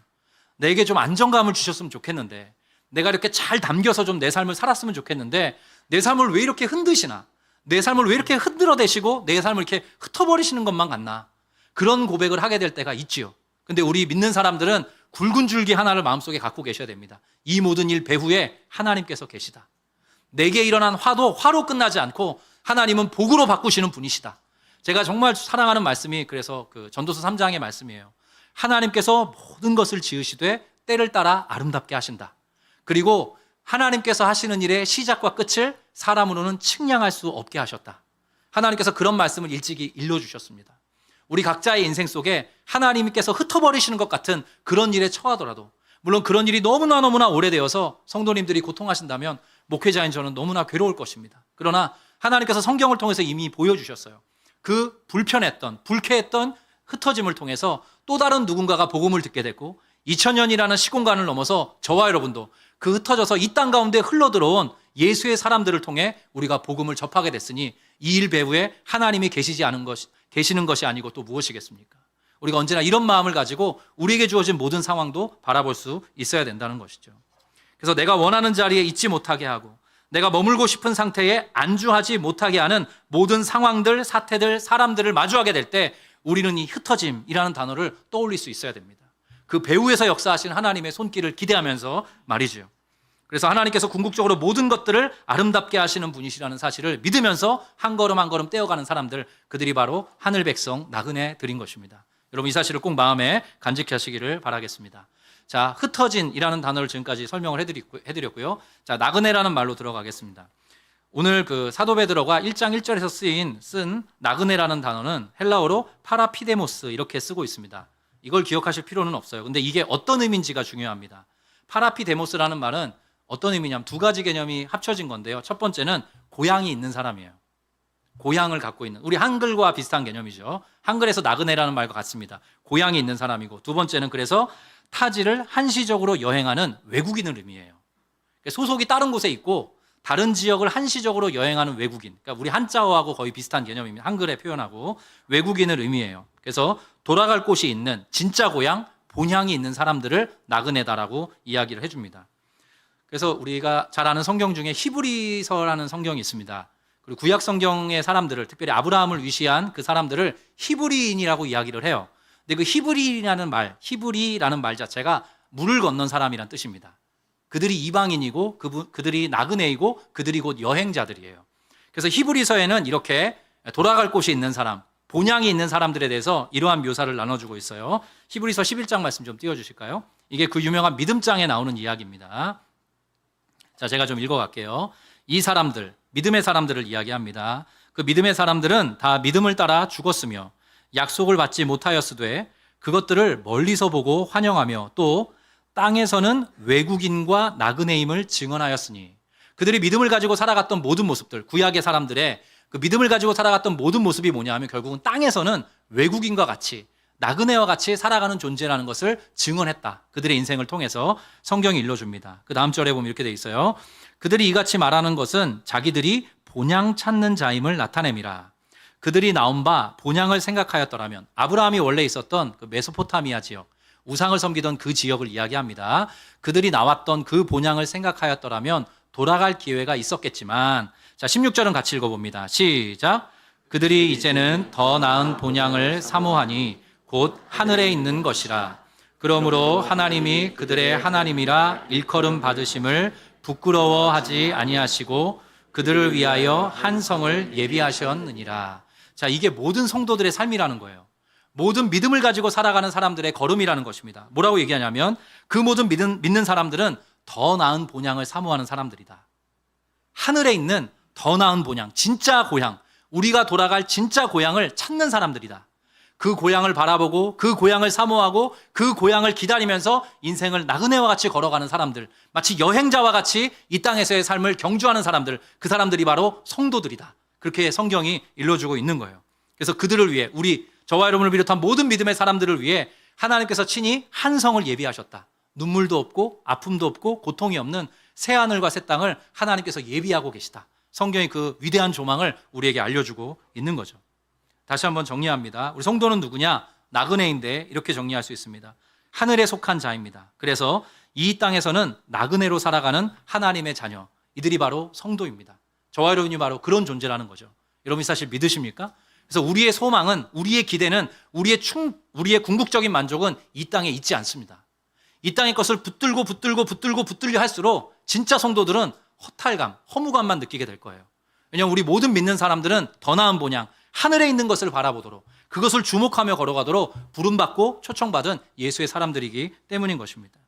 내게 좀 안정감을 주셨으면 좋겠는데, 내가 이렇게 잘 담겨서 좀 내 삶을 살았으면 좋겠는데 내 삶을 왜 이렇게 흔드시나, 내 삶을 왜 이렇게 흔들어대시고 내 삶을 이렇게 흩어버리시는 것만 같나, 그런 고백을 하게 될 때가 있지요. 근데 우리 믿는 사람들은 굵은 줄기 하나를 마음속에 갖고 계셔야 됩니다. 이 모든 일 배후에 하나님께서 계시다. 내게 일어난 화도 화로 끝나지 않고 하나님은 복으로 바꾸시는 분이시다. 제가 정말 사랑하는 말씀이 그래서 그 전도서 3장의 말씀이에요. 하나님께서 모든 것을 지으시되 때를 따라 아름답게 하신다. 그리고 하나님께서 하시는 일의 시작과 끝을 사람으로는 측량할 수 없게 하셨다. 하나님께서 그런 말씀을 일찍이 일러주셨습니다. 우리 각자의 인생 속에 하나님께서 흩어버리시는 것 같은 그런 일에 처하더라도, 물론 그런 일이 너무나 오래되어서 성도님들이 고통하신다면 목회자인 저는 너무나 괴로울 것입니다. 그러나 하나님께서 성경을 통해서 이미 보여주셨어요. 그 불편했던, 불쾌했던 흩어짐을 통해서 또 다른 누군가가 복음을 듣게 됐고 2000년이라는 시공간을 넘어서 저와 여러분도 그 흩어져서 이 땅 가운데 흘러들어온 예수의 사람들을 통해 우리가 복음을 접하게 됐으니 이 일 배후에 하나님이 계시는 것이 아니고 또 무엇이겠습니까? 우리가 언제나 이런 마음을 가지고 우리에게 주어진 모든 상황도 바라볼 수 있어야 된다는 것이죠. 그래서 내가 원하는 자리에 있지 못하게 하고 내가 머물고 싶은 상태에 안주하지 못하게 하는 모든 상황들, 사태들, 사람들을 마주하게 될 때 우리는 이 흩어짐이라는 단어를 떠올릴 수 있어야 됩니다. 그 배후에서 역사하신 하나님의 손길을 기대하면서 말이죠. 그래서 하나님께서 궁극적으로 모든 것들을 아름답게 하시는 분이시라는 사실을 믿으면서 한 걸음 한 걸음 떼어가는 사람들, 그들이 바로 하늘 백성 나그네들인 것입니다. 여러분 이 사실을 꼭 마음에 간직히 하시기를 바라겠습니다. 자, 흩어진이라는 단어를 지금까지 설명을 해드렸고요. 자, 나그네라는 말로 들어가겠습니다. 오늘 그 사도 베드로가 1장 1절에서 쓴 나그네라는 단어는 헬라어로 파라피데모스 이렇게 쓰고 있습니다. 이걸 기억하실 필요는 없어요. 근데 이게 어떤 의미인지가 중요합니다. 파라피데모스라는 말은 어떤 의미냐면 두 가지 개념이 합쳐진 건데요. 첫 번째는 고향이 있는 사람이에요. 고향을 갖고 있는, 우리 한글과 비슷한 개념이죠. 한글에서 나그네라는 말과 같습니다. 고향이 있는 사람이고, 두 번째는 그래서 타지를 한시적으로 여행하는 외국인을 의미해요. 소속이 다른 곳에 있고 다른 지역을 한시적으로 여행하는 외국인, 그러니까 우리 한자어하고 거의 비슷한 개념입니다. 한글에 표현하고 외국인을 의미해요. 그래서 돌아갈 곳이 있는 진짜 고향, 본향이 있는 사람들을 나그네다라고 이야기를 해줍니다. 그래서 우리가 잘 아는 성경 중에 히브리서라는 성경이 있습니다. 그리고 구약 성경의 사람들을, 특별히 아브라함을 위시한 그 사람들을 히브리인이라고 이야기를 해요. 근데 그 히브리라는 말 자체가 물을 건넌 사람이란 뜻입니다. 그들이 이방인이고 그들이 나그네이고 그들이 곧 여행자들이에요. 그래서 히브리서에는 이렇게 돌아갈 곳이 있는 사람, 본향이 있는 사람들에 대해서 이러한 묘사를 나눠주고 있어요. 히브리서 11장 말씀 좀 띄워주실까요? 이게 그 유명한 믿음장에 나오는 이야기입니다. 자, 제가 좀 읽어갈게요. 이 사람들, 믿음의 사람들을 이야기합니다. 그 믿음의 사람들은 다 믿음을 따라 죽었으며 약속을 받지 못하였으되 그것들을 멀리서 보고 환영하며 또 땅에서는 외국인과 나그네임을 증언하였으니, 그들이 믿음을 가지고 살아갔던 모든 모습들, 구약의 사람들의 그 믿음을 가지고 살아갔던 모든 모습이 뭐냐 하면 결국은 땅에서는 외국인과 같이, 나그네와 같이 살아가는 존재라는 것을 증언했다. 그들의 인생을 통해서 성경이 일러줍니다. 그 다음 절에 보면 이렇게 돼 있어요. 그들이 이같이 말하는 것은 자기들이 본향 찾는 자임을 나타냄이라. 그들이 나온 바 본향을 생각하였더라면, 아브라함이 원래 있었던 그 메소포타미아 지역, 우상을 섬기던 그 지역을 이야기합니다. 그들이 나왔던 그 본향을 생각하였더라면 돌아갈 기회가 있었겠지만, 자, 16절은 같이 읽어봅니다. 시작. 그들이 이제는 더 나은 본향을 사모하니 곧 하늘에 있는 것이라. 그러므로 하나님이 그들의 하나님이라 일컬음 받으심을 부끄러워하지 아니하시고 그들을 위하여 한 성을 예비하셨느니라. 자, 이게 모든 성도들의 삶이라는 거예요. 모든 믿음을 가지고 살아가는 사람들의 걸음이라는 것입니다. 뭐라고 얘기하냐면 그 모든 믿는 사람들은 더 나은 본향을 사모하는 사람들이다. 하늘에 있는 더 나은 본향, 진짜 고향, 우리가 돌아갈 진짜 고향을 찾는 사람들이다. 그 고향을 바라보고 그 고향을 사모하고 그 고향을 기다리면서 인생을 나그네와 같이 걸어가는 사람들, 마치 여행자와 같이 이 땅에서의 삶을 경주하는 사람들, 그 사람들이 바로 성도들이다. 그렇게 성경이 일러주고 있는 거예요. 그래서 그들을 위해, 저와 여러분을 비롯한 모든 믿음의 사람들을 위해 하나님께서 친히 한 성을 예비하셨다. 눈물도 없고 아픔도 없고 고통이 없는 새 하늘과 새 땅을 하나님께서 예비하고 계시다. 성경이 그 위대한 조망을 우리에게 알려주고 있는 거죠. 다시 한번 정리합니다. 우리 성도는 누구냐? 나그네인데 이렇게 정리할 수 있습니다. 하늘에 속한 자입니다. 그래서 이 땅에서는 나그네로 살아가는 하나님의 자녀, 이들이 바로 성도입니다. 저와 여러분이 바로 그런 존재라는 거죠. 여러분이 사실 믿으십니까? 그래서 우리의 소망은, 우리의 기대는, 우리의 궁극적인 만족은 이 땅에 있지 않습니다. 이 땅의 것을 붙들려 할수록 진짜 성도들은 허탈감, 허무감만 느끼게 될 거예요. 왜냐하면 우리 모든 믿는 사람들은 더 나은 본향, 하늘에 있는 것을 바라보도록, 그것을 주목하며 걸어가도록 부름받고 초청받은 예수의 사람들이기 때문인 것입니다.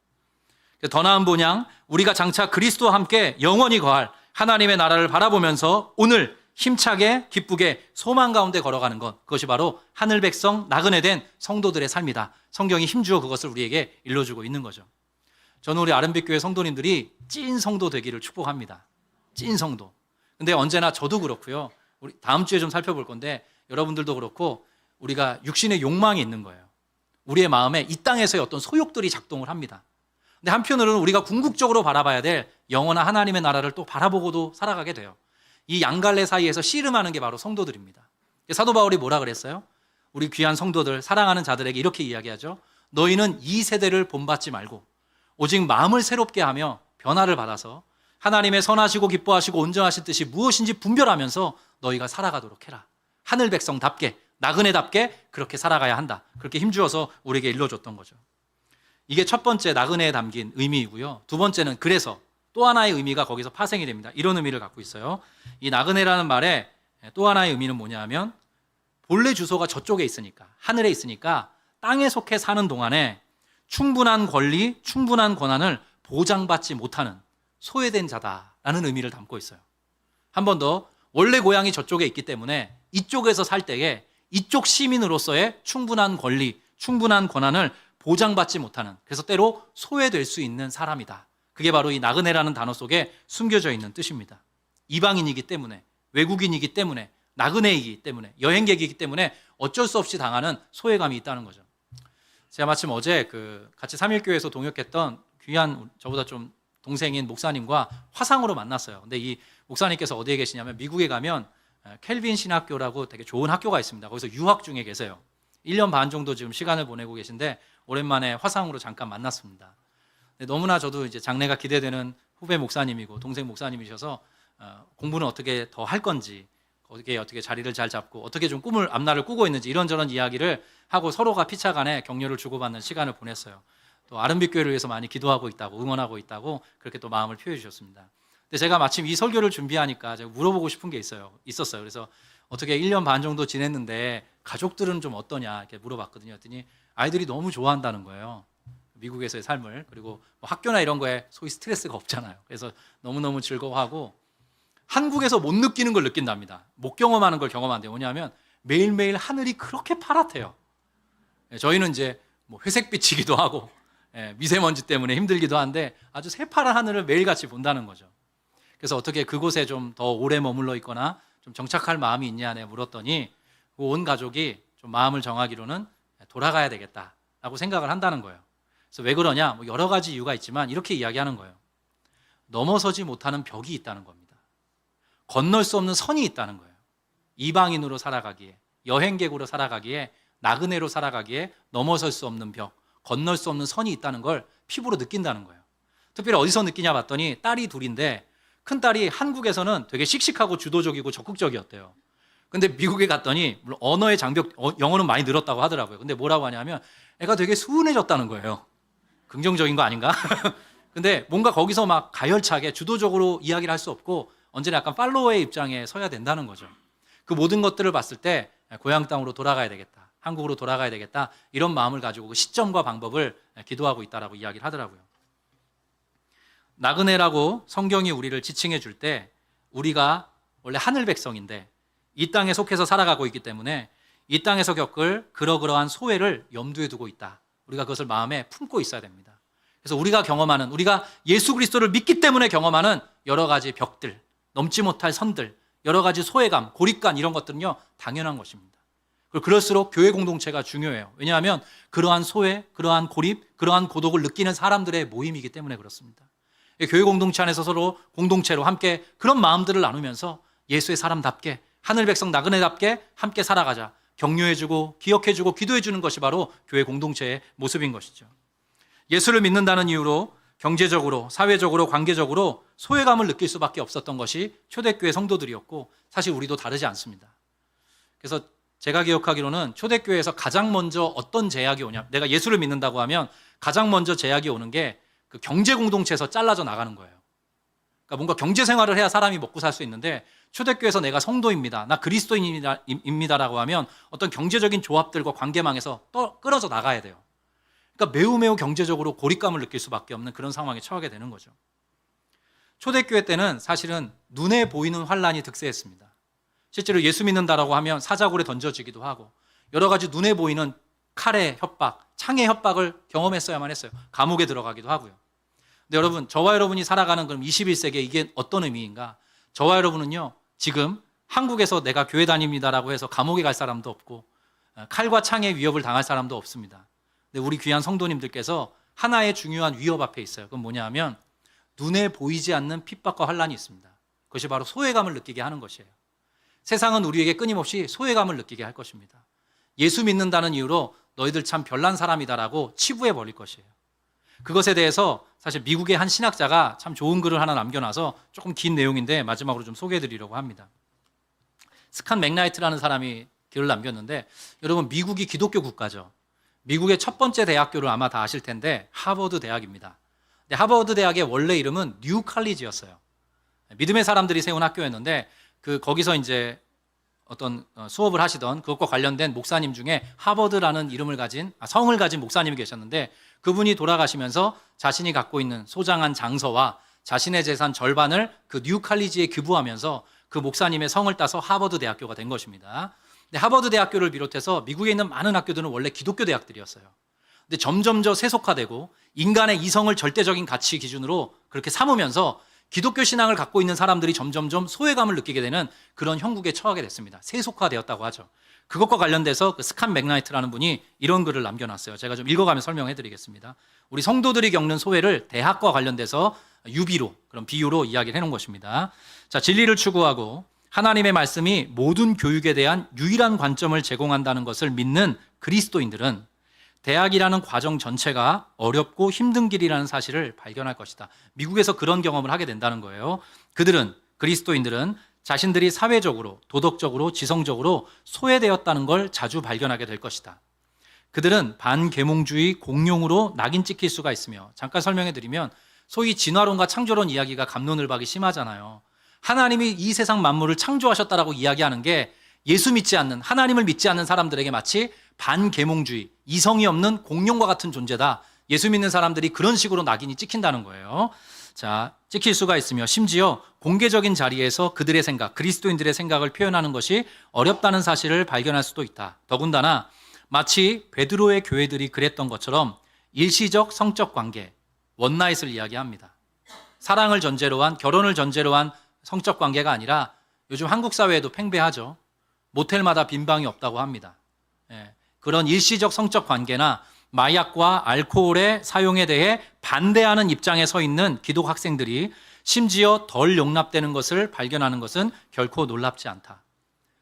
더 나은 본향, 우리가 장차 그리스도와 함께 영원히 거할 하나님의 나라를 바라보면서 오늘 힘차게 기쁘게 소망 가운데 걸어가는 것, 그것이 바로 하늘 백성 나그네된 성도들의 삶이다. 성경이 힘주어 그것을 우리에게 일러주고 있는 거죠. 저는 우리 아름빛교회 성도님들이 찐 성도 되기를 축복합니다. 찐 성도. 근데 언제나 저도 그렇고요. 우리 다음 주에 좀 살펴볼 건데 여러분들도 그렇고 우리가 육신의 욕망이 있는 거예요. 우리의 마음에 이 땅에서의 어떤 소욕들이 작동을 합니다. 근데 한편으로는 우리가 궁극적으로 바라봐야 될 영원한 하나님의 나라를 또 바라보고도 살아가게 돼요. 이 양갈래 사이에서 씨름하는 게 바로 성도들입니다. 사도 바울이 뭐라 그랬어요? 우리 귀한 성도들, 사랑하는 자들에게 이렇게 이야기하죠. 너희는 이 세대를 본받지 말고 오직 마음을 새롭게 하며 변화를 받아서 하나님의 선하시고 기뻐하시고 온전하신 뜻이 무엇인지 분별하면서 너희가 살아가도록 해라. 하늘 백성답게, 나그네답게 그렇게 살아가야 한다. 그렇게 힘주어서 우리에게 일러줬던 거죠. 이게 첫 번째 나그네에 담긴 의미이고요. 두 번째는 그래서 또 하나의 의미가 거기서 파생이 됩니다. 이런 의미를 갖고 있어요. 이 나그네라는 말의 또 하나의 의미는 뭐냐 하면 본래 주소가 저쪽에 있으니까, 하늘에 있으니까 땅에 속해 사는 동안에 충분한 권리, 충분한 권한을 보장받지 못하는 소외된 자다라는 의미를 담고 있어요. 한 번 더, 원래 고향이 저쪽에 있기 때문에 이쪽에서 살 때에 이쪽 시민으로서의 충분한 권리, 충분한 권한을 보장받지 못하는, 그래서 때로 소외될 수 있는 사람이다. 그게 바로 이 나그네라는 단어 속에 숨겨져 있는 뜻입니다. 이방인이기 때문에, 외국인이기 때문에, 나그네이기 때문에, 여행객이기 때문에 어쩔 수 없이 당하는 소외감이 있다는 거죠. 제가 마침 어제 같이 삼일교회에서 동역했던 귀한 저보다 좀 동생인 목사님과 화상으로 만났어요. 근데 이 목사님께서 어디에 계시냐면 미국에 가면 켈빈 신학교라고 되게 좋은 학교가 있습니다. 거기서 유학 중에 계세요. 1년 반 정도 지금 시간을 보내고 계신데 오랜만에 화상으로 잠깐 만났습니다. 너무나 저도 이제 장래가 기대되는 후배 목사님이고 동생 목사님이셔서 공부는 어떻게 더 할 건지, 어떻게 자리를 잘 잡고 어떻게 좀 앞날을 꾸고 있는지 이런저런 이야기를 하고 서로가 피차 간에 격려를 주고받는 시간을 보냈어요. 또 아름빛교회를 위해서 많이 기도하고 있다고, 응원하고 있다고 그렇게 또 마음을 표해 주셨습니다. 근데 제가 마침 이 설교를 준비하니까 제가 물어보고 싶은 게 있었어요. 그래서 어떻게 1년 반 정도 지냈는데 가족들은 좀 어떠냐 이렇게 물어봤거든요. 했더니 아이들이 너무 좋아한다는 거예요. 미국에서의 삶을. 그리고 뭐 학교나 이런 거에 소위 스트레스가 없잖아요. 그래서 너무너무 즐거워하고 한국에서 못 느끼는 걸 느낀답니다. 못 경험하는 걸 경험한대요. 뭐냐면 매일매일 하늘이 그렇게 파랗대요. 저희는 이제 뭐 회색빛이기도 하고 미세먼지 때문에 힘들기도 한데 아주 새파란 하늘을 매일같이 본다는 거죠. 그래서 어떻게 그곳에 좀 더 오래 머물러 있거나 좀 정착할 마음이 있냐 물었더니 온 가족이 좀 마음을 정하기로는 돌아가야 되겠다라고 생각을 한다는 거예요. 그래서 왜 그러냐? 뭐 여러 가지 이유가 있지만 이렇게 이야기하는 거예요. 넘어서지 못하는 벽이 있다는 겁니다. 건널 수 없는 선이 있다는 거예요. 이방인으로 살아가기에, 여행객으로 살아가기에, 나그네로 살아가기에 넘어설 수 없는 벽, 건널 수 없는 선이 있다는 걸 피부로 느낀다는 거예요. 특별히 어디서 느끼냐 봤더니 딸이 둘인데 큰딸이 한국에서는 되게 씩씩하고 주도적이고 적극적이었대요. 근데 미국에 갔더니 물론 언어의 장벽, 영어는 많이 늘었다고 하더라고요. 근데 뭐라고 하냐면 애가 되게 수은해졌다는 거예요. 긍정적인 거 아닌가? 근데 뭔가 거기서 막 가열차게 주도적으로 이야기를 할 수 없고 언제나 약간 팔로워의 입장에 서야 된다는 거죠. 그 모든 것들을 봤을 때 고향 땅으로 돌아가야 되겠다, 한국으로 돌아가야 되겠다, 이런 마음을 가지고 그 시점과 방법을 기도하고 있다라고 이야기를 하더라고요. 나그네라고 성경이 우리를 지칭해 줄 때 우리가 원래 하늘 백성인데 이 땅에 속해서 살아가고 있기 때문에 이 땅에서 겪을 그러한 소외를 염두에 두고 있다. 우리가 그것을 마음에 품고 있어야 됩니다. 그래서 우리가 경험하는, 우리가 예수 그리스도를 믿기 때문에 경험하는 여러 가지 벽들, 넘지 못할 선들, 여러 가지 소외감, 고립감, 이런 것들은요 당연한 것입니다. 그리고 그럴수록 교회 공동체가 중요해요. 왜냐하면 그러한 소외, 그러한 고립, 그러한 고독을 느끼는 사람들의 모임이기 때문에 그렇습니다. 교회 공동체 안에서 서로 공동체로 함께 그런 마음들을 나누면서 예수의 사람답게, 하늘 백성 나그네답게 함께 살아가자, 격려해주고 기억해주고 기도해주는 것이 바로 교회 공동체의 모습인 것이죠. 예수를 믿는다는 이유로 경제적으로, 사회적으로, 관계적으로 소외감을 느낄 수밖에 없었던 것이 초대교회 성도들이었고, 사실 우리도 다르지 않습니다. 그래서 제가 기억하기로는 초대교회에서 가장 먼저 어떤 제약이 오냐, 내가 예수를 믿는다고 하면 가장 먼저 제약이 오는 게 그 경제 공동체에서 잘라져 나가는 거예요. 그러니까 뭔가 경제 생활을 해야 사람이 먹고 살 수 있는데, 초대교회에서 내가 성도입니다, 나 그리스도인입니다라고 하면 어떤 경제적인 조합들과 관계망에서 또 끊어져 나가야 돼요. 그러니까 매우 경제적으로 고립감을 느낄 수밖에 없는 그런 상황에 처하게 되는 거죠. 초대교회 때는 사실은 눈에 보이는 환란이 득세했습니다. 실제로 예수 믿는다라고 하면 사자굴에 던져지기도 하고 여러 가지 눈에 보이는 칼의 협박, 창의 협박을 경험했어야만 했어요. 감옥에 들어가기도 하고요. 근데 여러분, 저와 여러분이 살아가는 그럼 21세기에 이게 어떤 의미인가? 저와 여러분은요, 지금 한국에서 내가 교회 다닙니다라고 해서 감옥에 갈 사람도 없고 칼과 창의 위협을 당할 사람도 없습니다. 근데 우리 귀한 성도님들께서 하나의 중요한 위협 앞에 있어요. 그건 뭐냐 하면 눈에 보이지 않는 핍박과 환란이 있습니다. 그것이 바로 소외감을 느끼게 하는 것이에요. 세상은 우리에게 끊임없이 소외감을 느끼게 할 것입니다. 예수 믿는다는 이유로 너희들 참 별난 사람이다라고 치부해 버릴 것이에요. 그것에 대해서 사실 미국의 한 신학자가 참 좋은 글을 하나 남겨놔서 조금 긴 내용인데 마지막으로 좀 소개해드리려고 합니다. 스칸 맥나이트라는 사람이 글을 남겼는데, 여러분, 미국이 기독교 국가죠. 미국의 첫 번째 대학교를 아마 다 아실 텐데 하버드 대학입니다. 근데 하버드 대학의 원래 이름은 뉴 칼리지였어요. 믿음의 사람들이 세운 학교였는데 거기서 이제 어떤 수업을 하시던 그것과 관련된 목사님 중에 하버드라는 성을 가진 목사님이 계셨는데, 그분이 돌아가시면서 자신이 갖고 있는 소장한 장서와 자신의 재산 절반을 그 뉴 칼리지에 기부하면서 그 목사님의 성을 따서 하버드 대학교가 된 것입니다. 근데 하버드 대학교를 비롯해서 미국에 있는 많은 학교들은 원래 기독교 대학들이었어요. 근데 점점 세속화되고 인간의 이성을 절대적인 가치 기준으로 그렇게 삼으면서 기독교 신앙을 갖고 있는 사람들이 점점 소외감을 느끼게 되는 그런 형국에 처하게 됐습니다. 세속화되었다고 하죠. 그것과 관련돼서 그 스칸 맥나이트라는 분이 이런 글을 남겨놨어요. 제가 좀 읽어가며 설명해드리겠습니다. 우리 성도들이 겪는 소외를 대학과 관련돼서 유비로, 그런 비유로 이야기를 해놓은 것입니다. 자, 진리를 추구하고 하나님의 말씀이 모든 교육에 대한 유일한 관점을 제공한다는 것을 믿는 그리스도인들은 대학이라는 과정 전체가 어렵고 힘든 길이라는 사실을 발견할 것이다. 미국에서 그런 경험을 하게 된다는 거예요. 그리스도인들은 자신들이 사회적으로, 도덕적으로, 지성적으로 소외되었다는 걸 자주 발견하게 될 것이다. 그들은 반계몽주의 공룡으로 낙인 찍힐 수가 있으며, 잠깐 설명해 드리면 소위 진화론과 창조론 이야기가 갑론을박이 심하잖아요. 하나님이 이 세상 만물을 창조하셨다라고 이야기하는 게 예수 믿지 않는, 하나님을 믿지 않는 사람들에게 마치 반계몽주의, 이성이 없는 공룡과 같은 존재다. 예수 믿는 사람들이 그런 식으로 낙인이 찍힌다는 거예요. 자, 찍힐 수가 있으며 심지어 공개적인 자리에서 그들의 생각, 그리스도인들의 생각을 표현하는 것이 어렵다는 사실을 발견할 수도 있다. 더군다나 마치 베드로의 교회들이 그랬던 것처럼 일시적 성적 관계, 원나잇을 이야기합니다. 사랑을 전제로 한, 결혼을 전제로 한 성적 관계가 아니라 요즘 한국 사회에도 팽배하죠. 모텔마다 빈방이 없다고 합니다. 그런 일시적 성적 관계나 마약과 알코올의 사용에 대해 반대하는 입장에 서 있는 기독 학생들이 심지어 덜 용납되는 것을 발견하는 것은 결코 놀랍지 않다.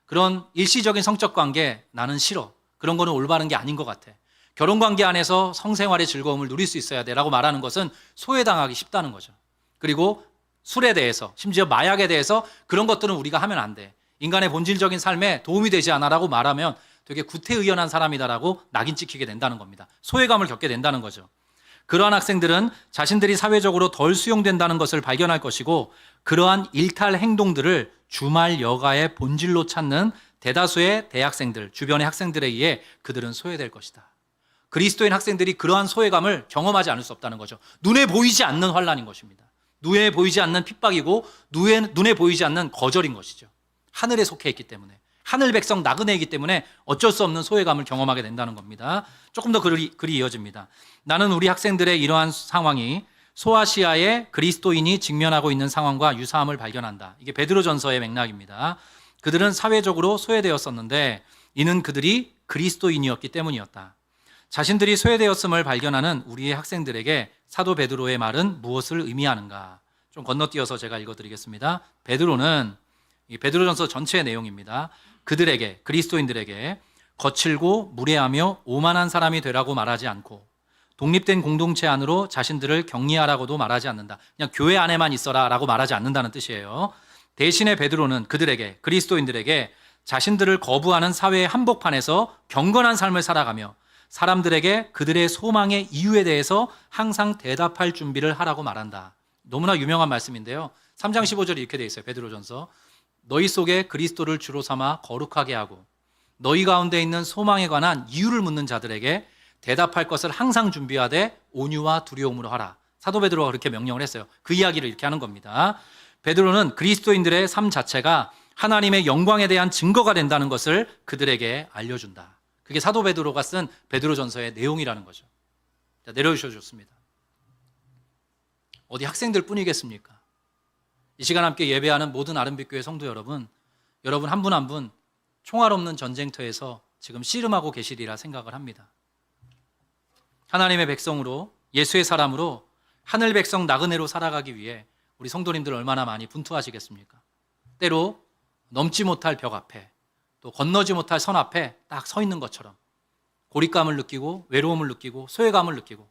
그런 일시적인 성적 관계 나는 싫어. 그런 거는 올바른 게 아닌 것 같아. 결혼관계 안에서 성생활의 즐거움을 누릴 수 있어야 돼라고 말하는 것은 소외당하기 쉽다는 거죠. 그리고 술에 대해서, 심지어 마약에 대해서 그런 것들은 우리가 하면 안 돼. 인간의 본질적인 삶에 도움이 되지 않아라고 말하면 되게 구태의연한 사람이다라고 낙인 찍히게 된다는 겁니다. 소외감을 겪게 된다는 거죠. 그러한 학생들은 자신들이 사회적으로 덜 수용된다는 것을 발견할 것이고 그러한 일탈 행동들을 주말 여가의 본질로 찾는 대다수의 대학생들, 주변의 학생들에 의해 그들은 소외될 것이다. 그리스도인 학생들이 그러한 소외감을 경험하지 않을 수 없다는 거죠. 눈에 보이지 않는 환난인 것입니다. 눈에 보이지 않는 핍박이고 눈에 보이지 않는 거절인 것이죠. 하늘에 속해 있기 때문에, 하늘 백성 나그네이기 때문에 어쩔 수 없는 소외감을 경험하게 된다는 겁니다. 조금 더 글이 이어집니다. 나는 우리 학생들의 이러한 상황이 소아시아의 그리스도인이 직면하고 있는 상황과 유사함을 발견한다. 이게 베드로전서의 맥락입니다. 그들은 사회적으로 소외되었었는데 이는 그들이 그리스도인이었기 때문이었다. 자신들이 소외되었음을 발견하는 우리의 학생들에게 사도 베드로의 말은 무엇을 의미하는가? 좀 건너뛰어서 제가 읽어드리겠습니다. 베드로는 이 베드로전서 전체의 내용입니다. 그들에게, 그리스도인들에게 거칠고 무례하며 오만한 사람이 되라고 말하지 않고 독립된 공동체 안으로 자신들을 격리하라고도 말하지 않는다. 그냥 교회 안에만 있어라 라고 말하지 않는다는 뜻이에요. 대신에 베드로는 그들에게, 그리스도인들에게 자신들을 거부하는 사회의 한복판에서 경건한 삶을 살아가며 사람들에게 그들의 소망의 이유에 대해서 항상 대답할 준비를 하라고 말한다. 너무나 유명한 말씀인데요. 3장 15절에 이렇게 되어 있어요. 베드로전서. 너희 속에 그리스도를 주로 삼아 거룩하게 하고 너희 가운데 있는 소망에 관한 이유를 묻는 자들에게 대답할 것을 항상 준비하되 온유와 두려움으로 하라. 사도 베드로가 그렇게 명령을 했어요. 그 이야기를 이렇게 하는 겁니다. 베드로는 그리스도인들의 삶 자체가 하나님의 영광에 대한 증거가 된다는 것을 그들에게 알려준다. 그게 사도 베드로가 쓴 베드로전서의 내용이라는 거죠. 자, 내려주셔 좋습니다. 어디 학생들 뿐이겠습니까? 이 시간 함께 예배하는 모든 아름빛교회 성도 여러분, 여러분 한 분 한 분 총알 없는 전쟁터에서 지금 씨름하고 계시리라 생각을 합니다. 하나님의 백성으로, 예수의 사람으로 하늘 백성 나그네로 살아가기 위해 우리 성도님들 얼마나 많이 분투하시겠습니까? 때로 넘지 못할 벽 앞에, 또 건너지 못할 선 앞에 딱 서 있는 것처럼 고립감을 느끼고 외로움을 느끼고 소외감을 느끼고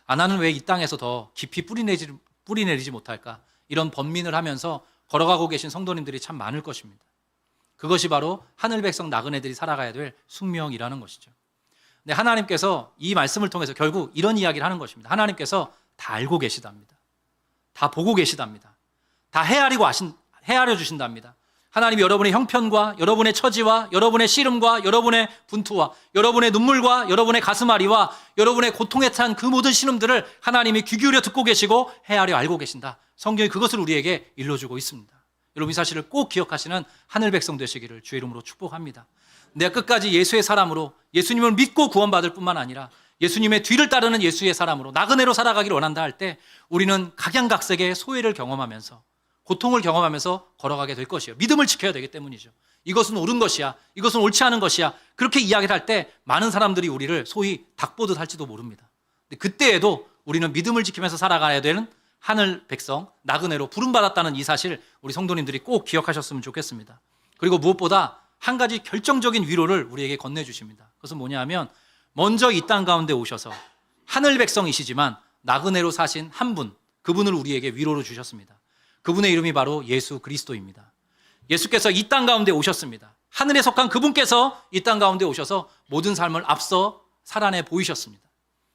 나는 왜 이 땅에서 더 깊이 뿌리내리지 못할까? 이런 번민을 하면서 걸어가고 계신 성도님들이 참 많을 것입니다. 그것이 바로 하늘 백성 나그네들이 살아가야 될 숙명이라는 것이죠. 근데 하나님께서 이 말씀을 통해서 결국 이런 이야기를 하는 것입니다. 하나님께서 다 알고 계시답니다. 다 보고 계시답니다. 다 헤아려 주신답니다. 하나님이 여러분의 형편과 여러분의 처지와 여러분의 씨름과 여러분의 분투와 여러분의 눈물과 여러분의 가슴앓이와 여러분의 고통에 찬 그 모든 신음들을 하나님이 귀 기울여 듣고 계시고 헤아려 알고 계신다. 성경이 그것을 우리에게 일러주고 있습니다. 여러분 이 사실을 꼭 기억하시는 하늘 백성 되시기를 주의 이름으로 축복합니다. 내가 끝까지 예수의 사람으로 예수님을 믿고 구원받을 뿐만 아니라 예수님의 뒤를 따르는 예수의 사람으로 나그네로 살아가기를 원한다 할 때 우리는 각양각색의 소외를 경험하면서 고통을 경험하면서 걸어가게 될 것이에요. 믿음을 지켜야 되기 때문이죠. 이것은 옳은 것이야. 이것은 옳지 않은 것이야. 그렇게 이야기를 할 때 많은 사람들이 우리를 소위 닭보듯 할지도 모릅니다. 근데 그때에도 우리는 믿음을 지키면서 살아가야 되는 하늘 백성, 나그네로 부름받았다는 이 사실 우리 성도님들이 꼭 기억하셨으면 좋겠습니다. 그리고 무엇보다 한 가지 결정적인 위로를 우리에게 건네주십니다. 그것은 뭐냐 하면 먼저 이 땅 가운데 오셔서 하늘 백성이시지만 나그네로 사신 한 분, 그분을 우리에게 위로로 주셨습니다. 그분의 이름이 바로 예수 그리스도입니다. 예수께서 이 땅 가운데 오셨습니다. 하늘에 속한 그분께서 이 땅 가운데 오셔서 모든 삶을 앞서 살아내 보이셨습니다.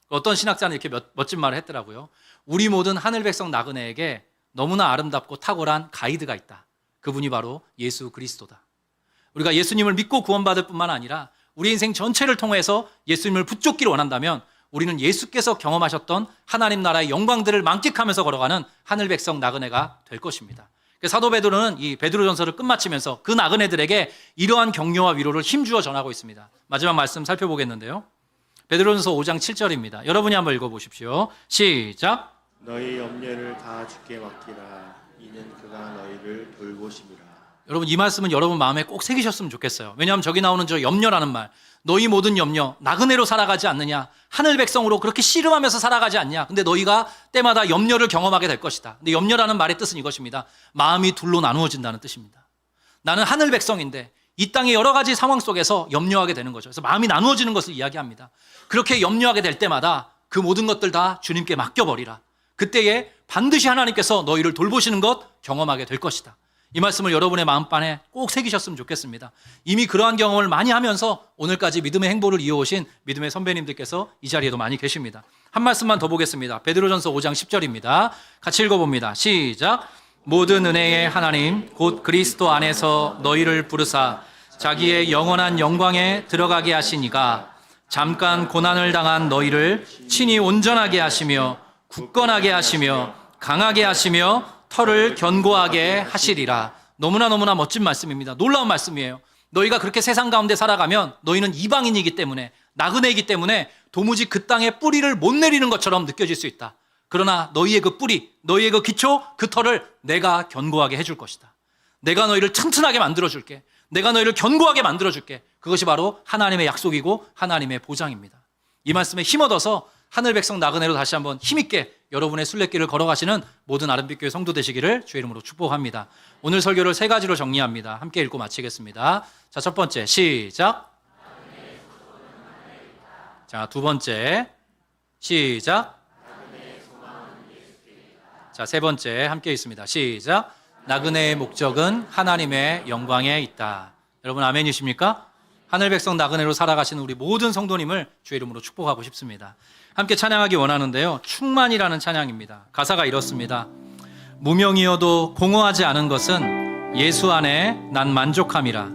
어떤 신학자는 이렇게 멋진 말을 했더라고요. 우리 모든 하늘 백성 나그네에게 너무나 아름답고 탁월한 가이드가 있다. 그분이 바로 예수 그리스도다. 우리가 예수님을 믿고 구원받을 뿐만 아니라 우리 인생 전체를 통해서 예수님을 붙잡기를 원한다면 우리는 예수께서 경험하셨던 하나님 나라의 영광들을 만끽하면서 걸어가는 하늘 백성 나그네가 될 것입니다. 사도 베드로는 이 베드로전서를 끝마치면서 그 나그네들에게 이러한 격려와 위로를 힘주어 전하고 있습니다. 마지막 말씀 살펴보겠는데요. 베드로전서 5장 7절입니다. 여러분이 한번 읽어보십시오. 시작. 너희 염려를 다 주께 맡기라. 이는 그가 너희를 돌보심이라. 여러분 이 말씀은 여러분 마음에 꼭 새기셨으면 좋겠어요. 왜냐하면 저기 나오는 저 염려라는 말, 너희 모든 염려, 나그네로 살아가지 않느냐, 하늘 백성으로 그렇게 씨름하면서 살아가지 않냐. 근데 너희가 때마다 염려를 경험하게 될 것이다. 근데 염려라는 말의 뜻은 이것입니다. 마음이 둘로 나누어진다는 뜻입니다. 나는 하늘 백성인데 이 땅의 여러 가지 상황 속에서 염려하게 되는 거죠. 그래서 마음이 나누어지는 것을 이야기합니다. 그렇게 염려하게 될 때마다 그 모든 것들 다 주님께 맡겨버리라. 그때에 반드시 하나님께서 너희를 돌보시는 것 경험하게 될 것이다. 이 말씀을 여러분의 마음판에 꼭 새기셨으면 좋겠습니다. 이미 그러한 경험을 많이 하면서 오늘까지 믿음의 행보를 이어오신 믿음의 선배님들께서 이 자리에도 많이 계십니다. 한 말씀만 더 보겠습니다. 베드로전서 5장 10절입니다. 같이 읽어봅니다. 시작. 모든 은혜의 하나님 곧 그리스도 안에서 너희를 부르사 자기의 영원한 영광에 들어가게 하시니가 잠깐 고난을 당한 너희를 친히 온전하게 하시며 굳건하게 하시며 강하게 하시며 털을 견고하게 하시리라. 너무나 멋진 말씀입니다. 놀라운 말씀이에요. 너희가 그렇게 세상 가운데 살아가면 너희는 이방인이기 때문에 나그네이기 때문에 도무지 그 땅에 뿌리를 못 내리는 것처럼 느껴질 수 있다. 그러나 너희의 그 뿌리, 너희의 그 기초, 그 털을 내가 견고하게 해줄 것이다. 내가 너희를 튼튼하게 만들어줄게. 내가 너희를 견고하게 만들어줄게. 그것이 바로 하나님의 약속이고 하나님의 보장입니다. 이 말씀에 힘얻어서 하늘 백성 나그네로 다시 한번 힘있게 여러분의 순례길을 걸어가시는 모든 아름빛교회 성도 되시기를 주의 이름으로 축복합니다. 오늘 설교를 3가지로 정리합니다. 함께 읽고 마치겠습니다. 자, 첫 번째 시작. 자, 두 번째 시작. 자, 세 번째 함께 있습니다. 시작. 나그네의 목적은 하나님의 영광에 있다. 여러분 아멘이십니까? 하늘 백성 나그네로 살아가시는 우리 모든 성도님을 주의 이름으로 축복하고 싶습니다. 함께 찬양하기 원하는데요. 충만이라는 찬양입니다. 가사가 이렇습니다. 무명이어도 공허하지 않은 것은 예수 안에 난 만족함이라.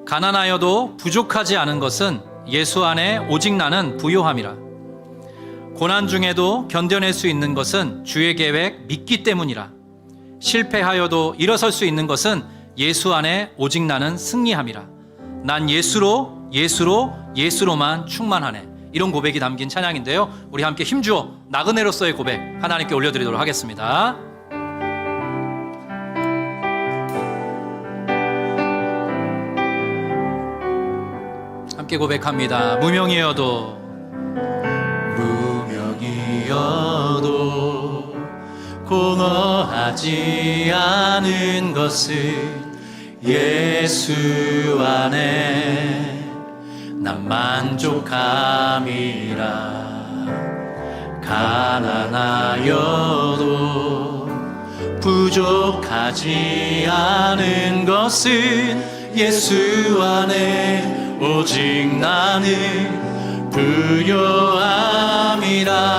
가난하여도 부족하지 않은 것은 예수 안에 오직 나는 부요함이라. 고난 중에도 견뎌낼 수 있는 것은 주의 계획 믿기 때문이라. 실패하여도 일어설 수 있는 것은 예수 안에 오직 나는 승리함이라. 난 예수로만 충만하네. 이런 고백이 담긴 찬양인데요. 우리 함께 힘주어 나그네로서의 고백 하나님께 올려드리도록 하겠습니다. 함께 고백합니다. 무명이어도 공허하지 않은 것은 예수 안에 난 만족함이라. 가난하여도 부족하지 않은 것은 예수 안에 오직 나는 부요함이라.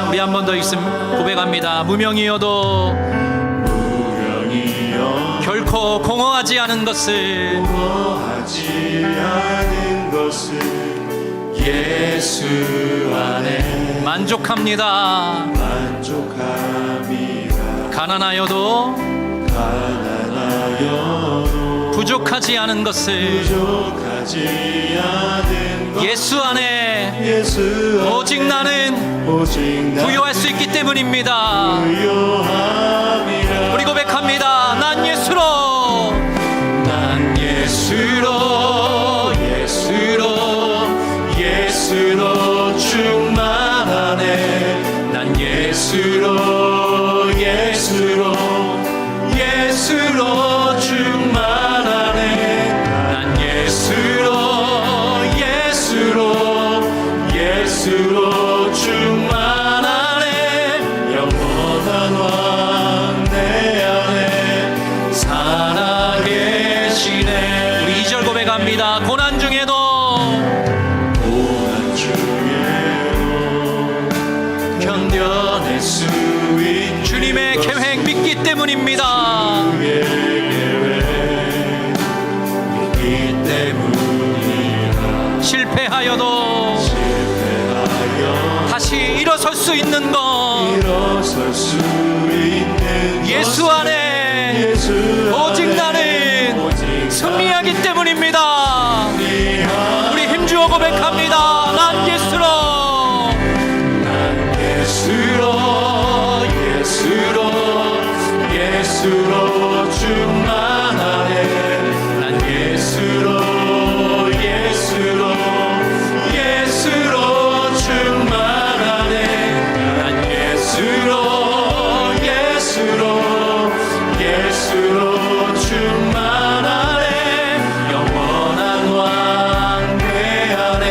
우리 한 번 더 고백합니다. 무명이어도 결코 공허하지 않은 것은 예수 안에 만족합니다. 가난하여도 부족하지 않은 것을 예수 안에 오직 나는 부요할 수 있기 때문입니다. 우리 고백합니다. 난 예수로 충만하네. 난 예수로 충만하네. 난 예수로 충만하네. 영원한 왕 내 안에 살아계시네. 우리 2절 고백합니다. 고난 중에도 견뎌낼 수 있는 주님의 계획 믿기 때문입니다. 실패하여도 다시 일어설 수 있는 건 예수 안에 오직 나는 승리하기 때문입니다. 우리 힘주어 고백합니다. 난 예수로 충만하네. 난 예수로 충만하네. 난 예수로 충만하네. 영원한 왕 내 안에.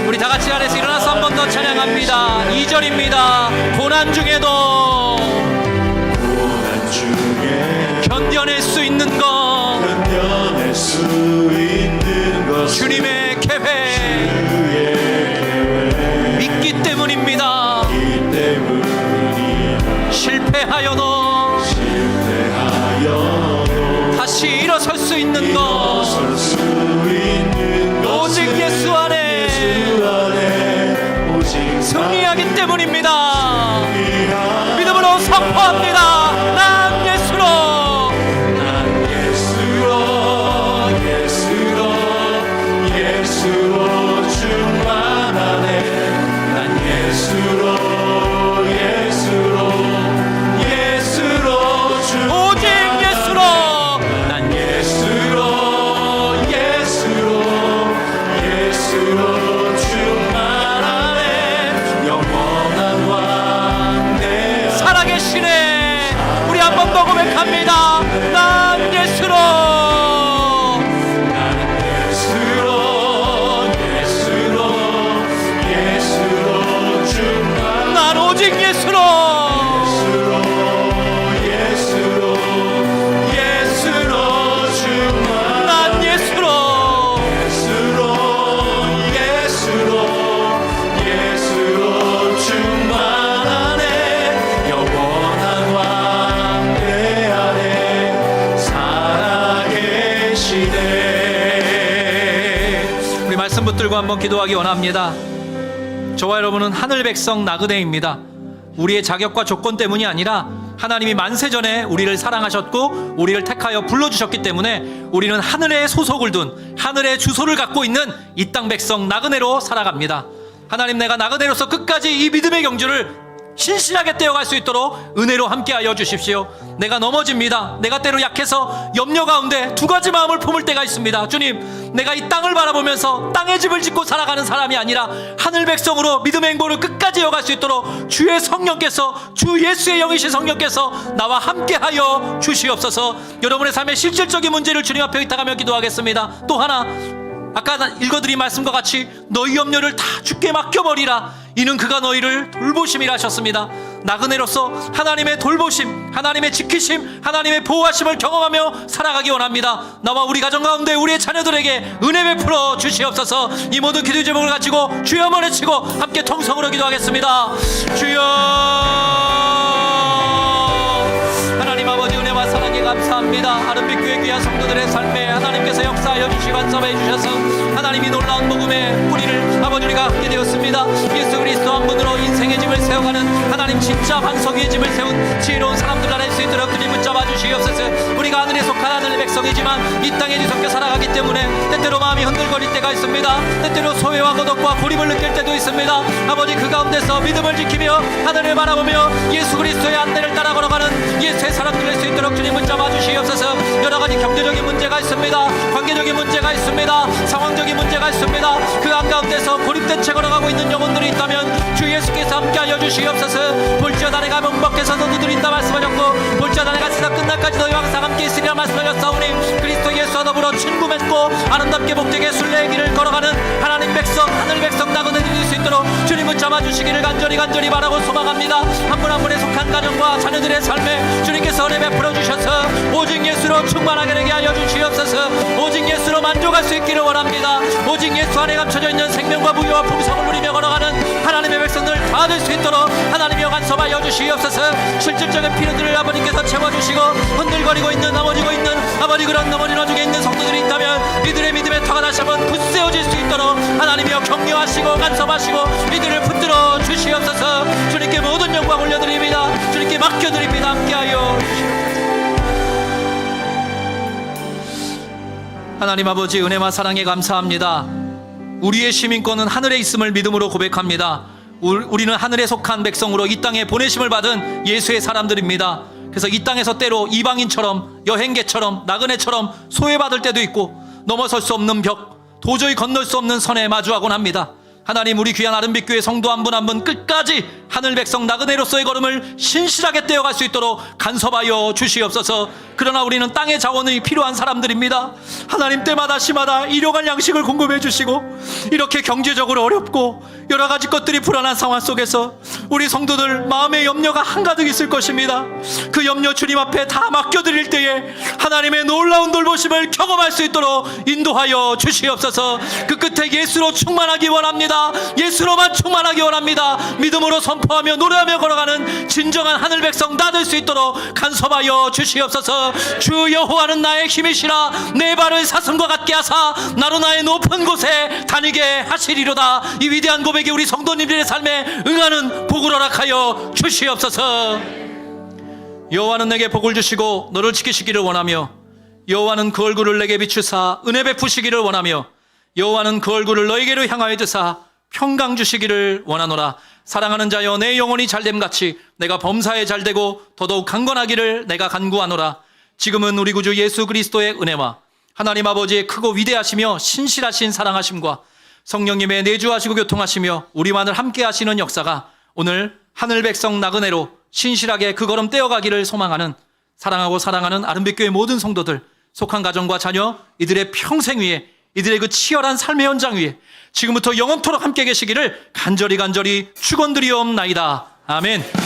우리 다 같이 안에서 일어나서 한 번 더 찬양합니다. 2절입니다. 고난 중에도 견뎌낼 수 있는 것 주님의 계획 믿기 때문입니다. 실패하여도 다시 일어설 수 있는 것 오직 예수 안에 승리하기 때문입니다. 믿음으로 선포합니다. 난 예수로 충만하네. 난 예수로 오직 예수로 난 예수로 충만하네. 영원한 왕대 살아계시네. 우리 한번 더 고백합니다. 난 예수로 충만. 난 오직 예수로 충만. 난 예수로 예수로 충만하네. 영원한 왕대 안에 살아계시네. 우리 말씀 붙들고 한번 기도하기 원합니다. 저와 여러분은 하늘 백성 나그네입니다. 우리의 자격과 조건 때문이 아니라 하나님이 만세전에 우리를 사랑하셨고 우리를 택하여 불러주셨기 때문에 우리는 하늘에 소속을 둔 하늘의 주소를 갖고 있는 이 땅 백성 나그네로 살아갑니다. 하나님, 내가 나그네로서 끝까지 이 믿음의 경주를 신실하게 떼어갈 수 있도록 은혜로 함께하여 주십시오. 내가 넘어집니다. 내가 때로 약해서 염려 가운데 두 가지 마음을 품을 때가 있습니다. 주님, 내가 이 땅을 바라보면서 땅의 집을 짓고 살아가는 사람이 아니라 하늘 백성으로 믿음의 행보를 끝까지 이어갈 수 있도록 주의 성령께서, 주 예수의 영이신 성령께서 나와 함께하여 주시옵소서. 여러분의 삶의 실질적인 문제를 주님 앞에 의탁하며 기도하겠습니다. 또 하나, 아까 읽어드린 말씀과 같이 너희 염려를 다 주께 맡겨버리라. 이는 그가 너희를 돌보심이라 하셨습니다. 나그네로서 하나님의 돌보심, 하나님의 지키심, 하나님의 보호하심을 경험하며 살아가기 원합니다. 나와 우리 가정 가운데 우리의 자녀들에게 은혜 베풀어 주시옵소서. 이 모든 기도 제목을 가지고 주여 한번 외치고 함께 통성으로 기도하겠습니다. 주여, 하나님 아버지 은혜와 사랑에 감사합니다. 아름빛 교회 귀한 성도들의 삶에 하나님께서 역사하여 주시고 간섭해 주셔서 하나님이 놀라운 복음의 뿌리를 아버지 우리가 갖게 되었습니다. 예수 그리스도 한 분으로 인생의 짐을 세워가는 하나님 진짜 반석 위에 짐을 세운 지혜로운 사람들 날 수 있도록 그리 붙잡아 주시옵소서. 우리가 하늘에 속한 하늘의 백성이지만 이 땅에 뒤섞여 살아가기 때문에 때때로 마음이 흔들거릴 때가 있습니다. 때때로 소외와 고독과 고립을 느낄 때도 있습니다. 아버지, 그 가운데서 믿음을 지키며 하늘을 바라보며 예수 그리스도의 안내를 따라 걸어가는 예수의 사람들 될 수 있도록 주님 붙잡아 주시옵소서. 여러 가지 경제적인 문제가 있습니다. 관계적인 문제가 있습니다. 상황적인 문제가 있습니다. 그 한가운데서 고립된 채 걸어가고 있는 영혼들이 있다면 주 예수께서 함께하여 주시옵소서. 볼지어다 내가 명복해서 너희들인다 말씀하셨고 볼지어다 내가 세상 끝날까지 너희와 항상 함께 있으리라 말씀하셨사오니 그리스도 예수와 더불어 친구 맺고 아름답게 복되게 순례의 길을 걸어가는 하나님 백성, 하늘 백성 나그네들이 될 수 있도록 주님 붙잡아 주시기를 간절히 바라고 소망합니다. 한 분 한 분의 속한 가정과 자녀들의 삶에 주님께서 은혜 베풀어 주셔서 오직 예수로 충만하게 되게 하여 주시옵소서. 오직 예수로 만족할 수 있기를 원합니다. 오직 예수 안에 감춰져 있는 생명과 부유와 풍성을 누리며 걸어가는 하나님의 백성들 다 될 수 있도록 하나님이여 간섭하여 주시옵소서. 실질적인 필요들을 아버님께서 채워주시고 흔들거리고 있는 넘어지고 있는 아버지 그런 넘어진 와중에 있는 성도들이 있다면 이들의 믿음의 터가 다시 한번 굳세워질 수 있도록 하나님이여 격려하시고 간섭하시고 이들을 붙들어 주시옵소서. 주님께 모든 영광 올려드립니다. 주님께 맡겨드립니다. 함께하여 하나님 아버지 은혜와 사랑에 감사합니다. 우리의 시민권은 하늘에 있음을 믿음으로 고백합니다. 우리는 하늘에 속한 백성으로 이 땅에 보내심을 받은 예수의 사람들입니다. 그래서 이 땅에서 때로 이방인처럼 여행객처럼 나그네처럼 소외받을 때도 있고 넘어설 수 없는 벽, 도저히 건널 수 없는 선에 마주하곤 합니다. 하나님, 우리 귀한 아름빛 교회 성도 한 분 한 분 끝까지 하늘 백성 나그네로서의 걸음을 신실하게 떼어갈 수 있도록 간섭하여 주시옵소서. 그러나 우리는 땅의 자원이 필요한 사람들입니다. 하나님, 때마다 시마다 일용할 양식을 공급해 주시고 이렇게 경제적으로 어렵고 여러 가지 것들이 불안한 상황 속에서 우리 성도들 마음의 염려가 한가득 있을 것입니다. 그 그 염려 주님 앞에 다 맡겨드릴 때에 하나님의 놀라운 돌보심을 경험할 수 있도록 인도하여 주시옵소서. 그 끝에 예수로 충만하기 원합니다. 예수로만 충만하기 원합니다. 믿음으로 선포하며 노래하며 걸어가는 진정한 하늘 백성 다 될 수 있도록 간섭하여 주시옵소서. 주 여호와는 나의 힘이시라. 내 발을 사슴과 같게 하사 나로 나의 높은 곳에 다니게 하시리로다. 이 위대한 고백이 우리 성도님들의 삶에 응하는 복을 허락하여 주시옵소서. 여호와는 내게 복을 주시고 너를 지키시기를 원하며 여호와는 그 얼굴을 내게 비추사 은혜 베푸시기를 원하며 여호와는 그 얼굴을 너에게로 향하여 드사 평강 주시기를 원하노라. 사랑하는 자여, 내 영혼이 잘됨같이 내가 범사에 잘되고 더더욱 강건하기를 내가 간구하노라. 지금은 우리 구주 예수 그리스도의 은혜와 하나님 아버지의 크고 위대하시며 신실하신 사랑하심과 성령님의 내주하시고 교통하시며 우리만을 함께 하시는 역사가 오늘 하늘 백성 나그네로 신실하게 그 걸음 떼어가기를 소망하는 사랑하고 사랑하는 아름빛교회 모든 성도들, 속한 가정과 자녀, 이들의 평생 위에, 이들의 그 치열한 삶의 현장 위에 지금부터 영원토록 함께 계시기를 간절히 축원드리옵나이다. 아멘.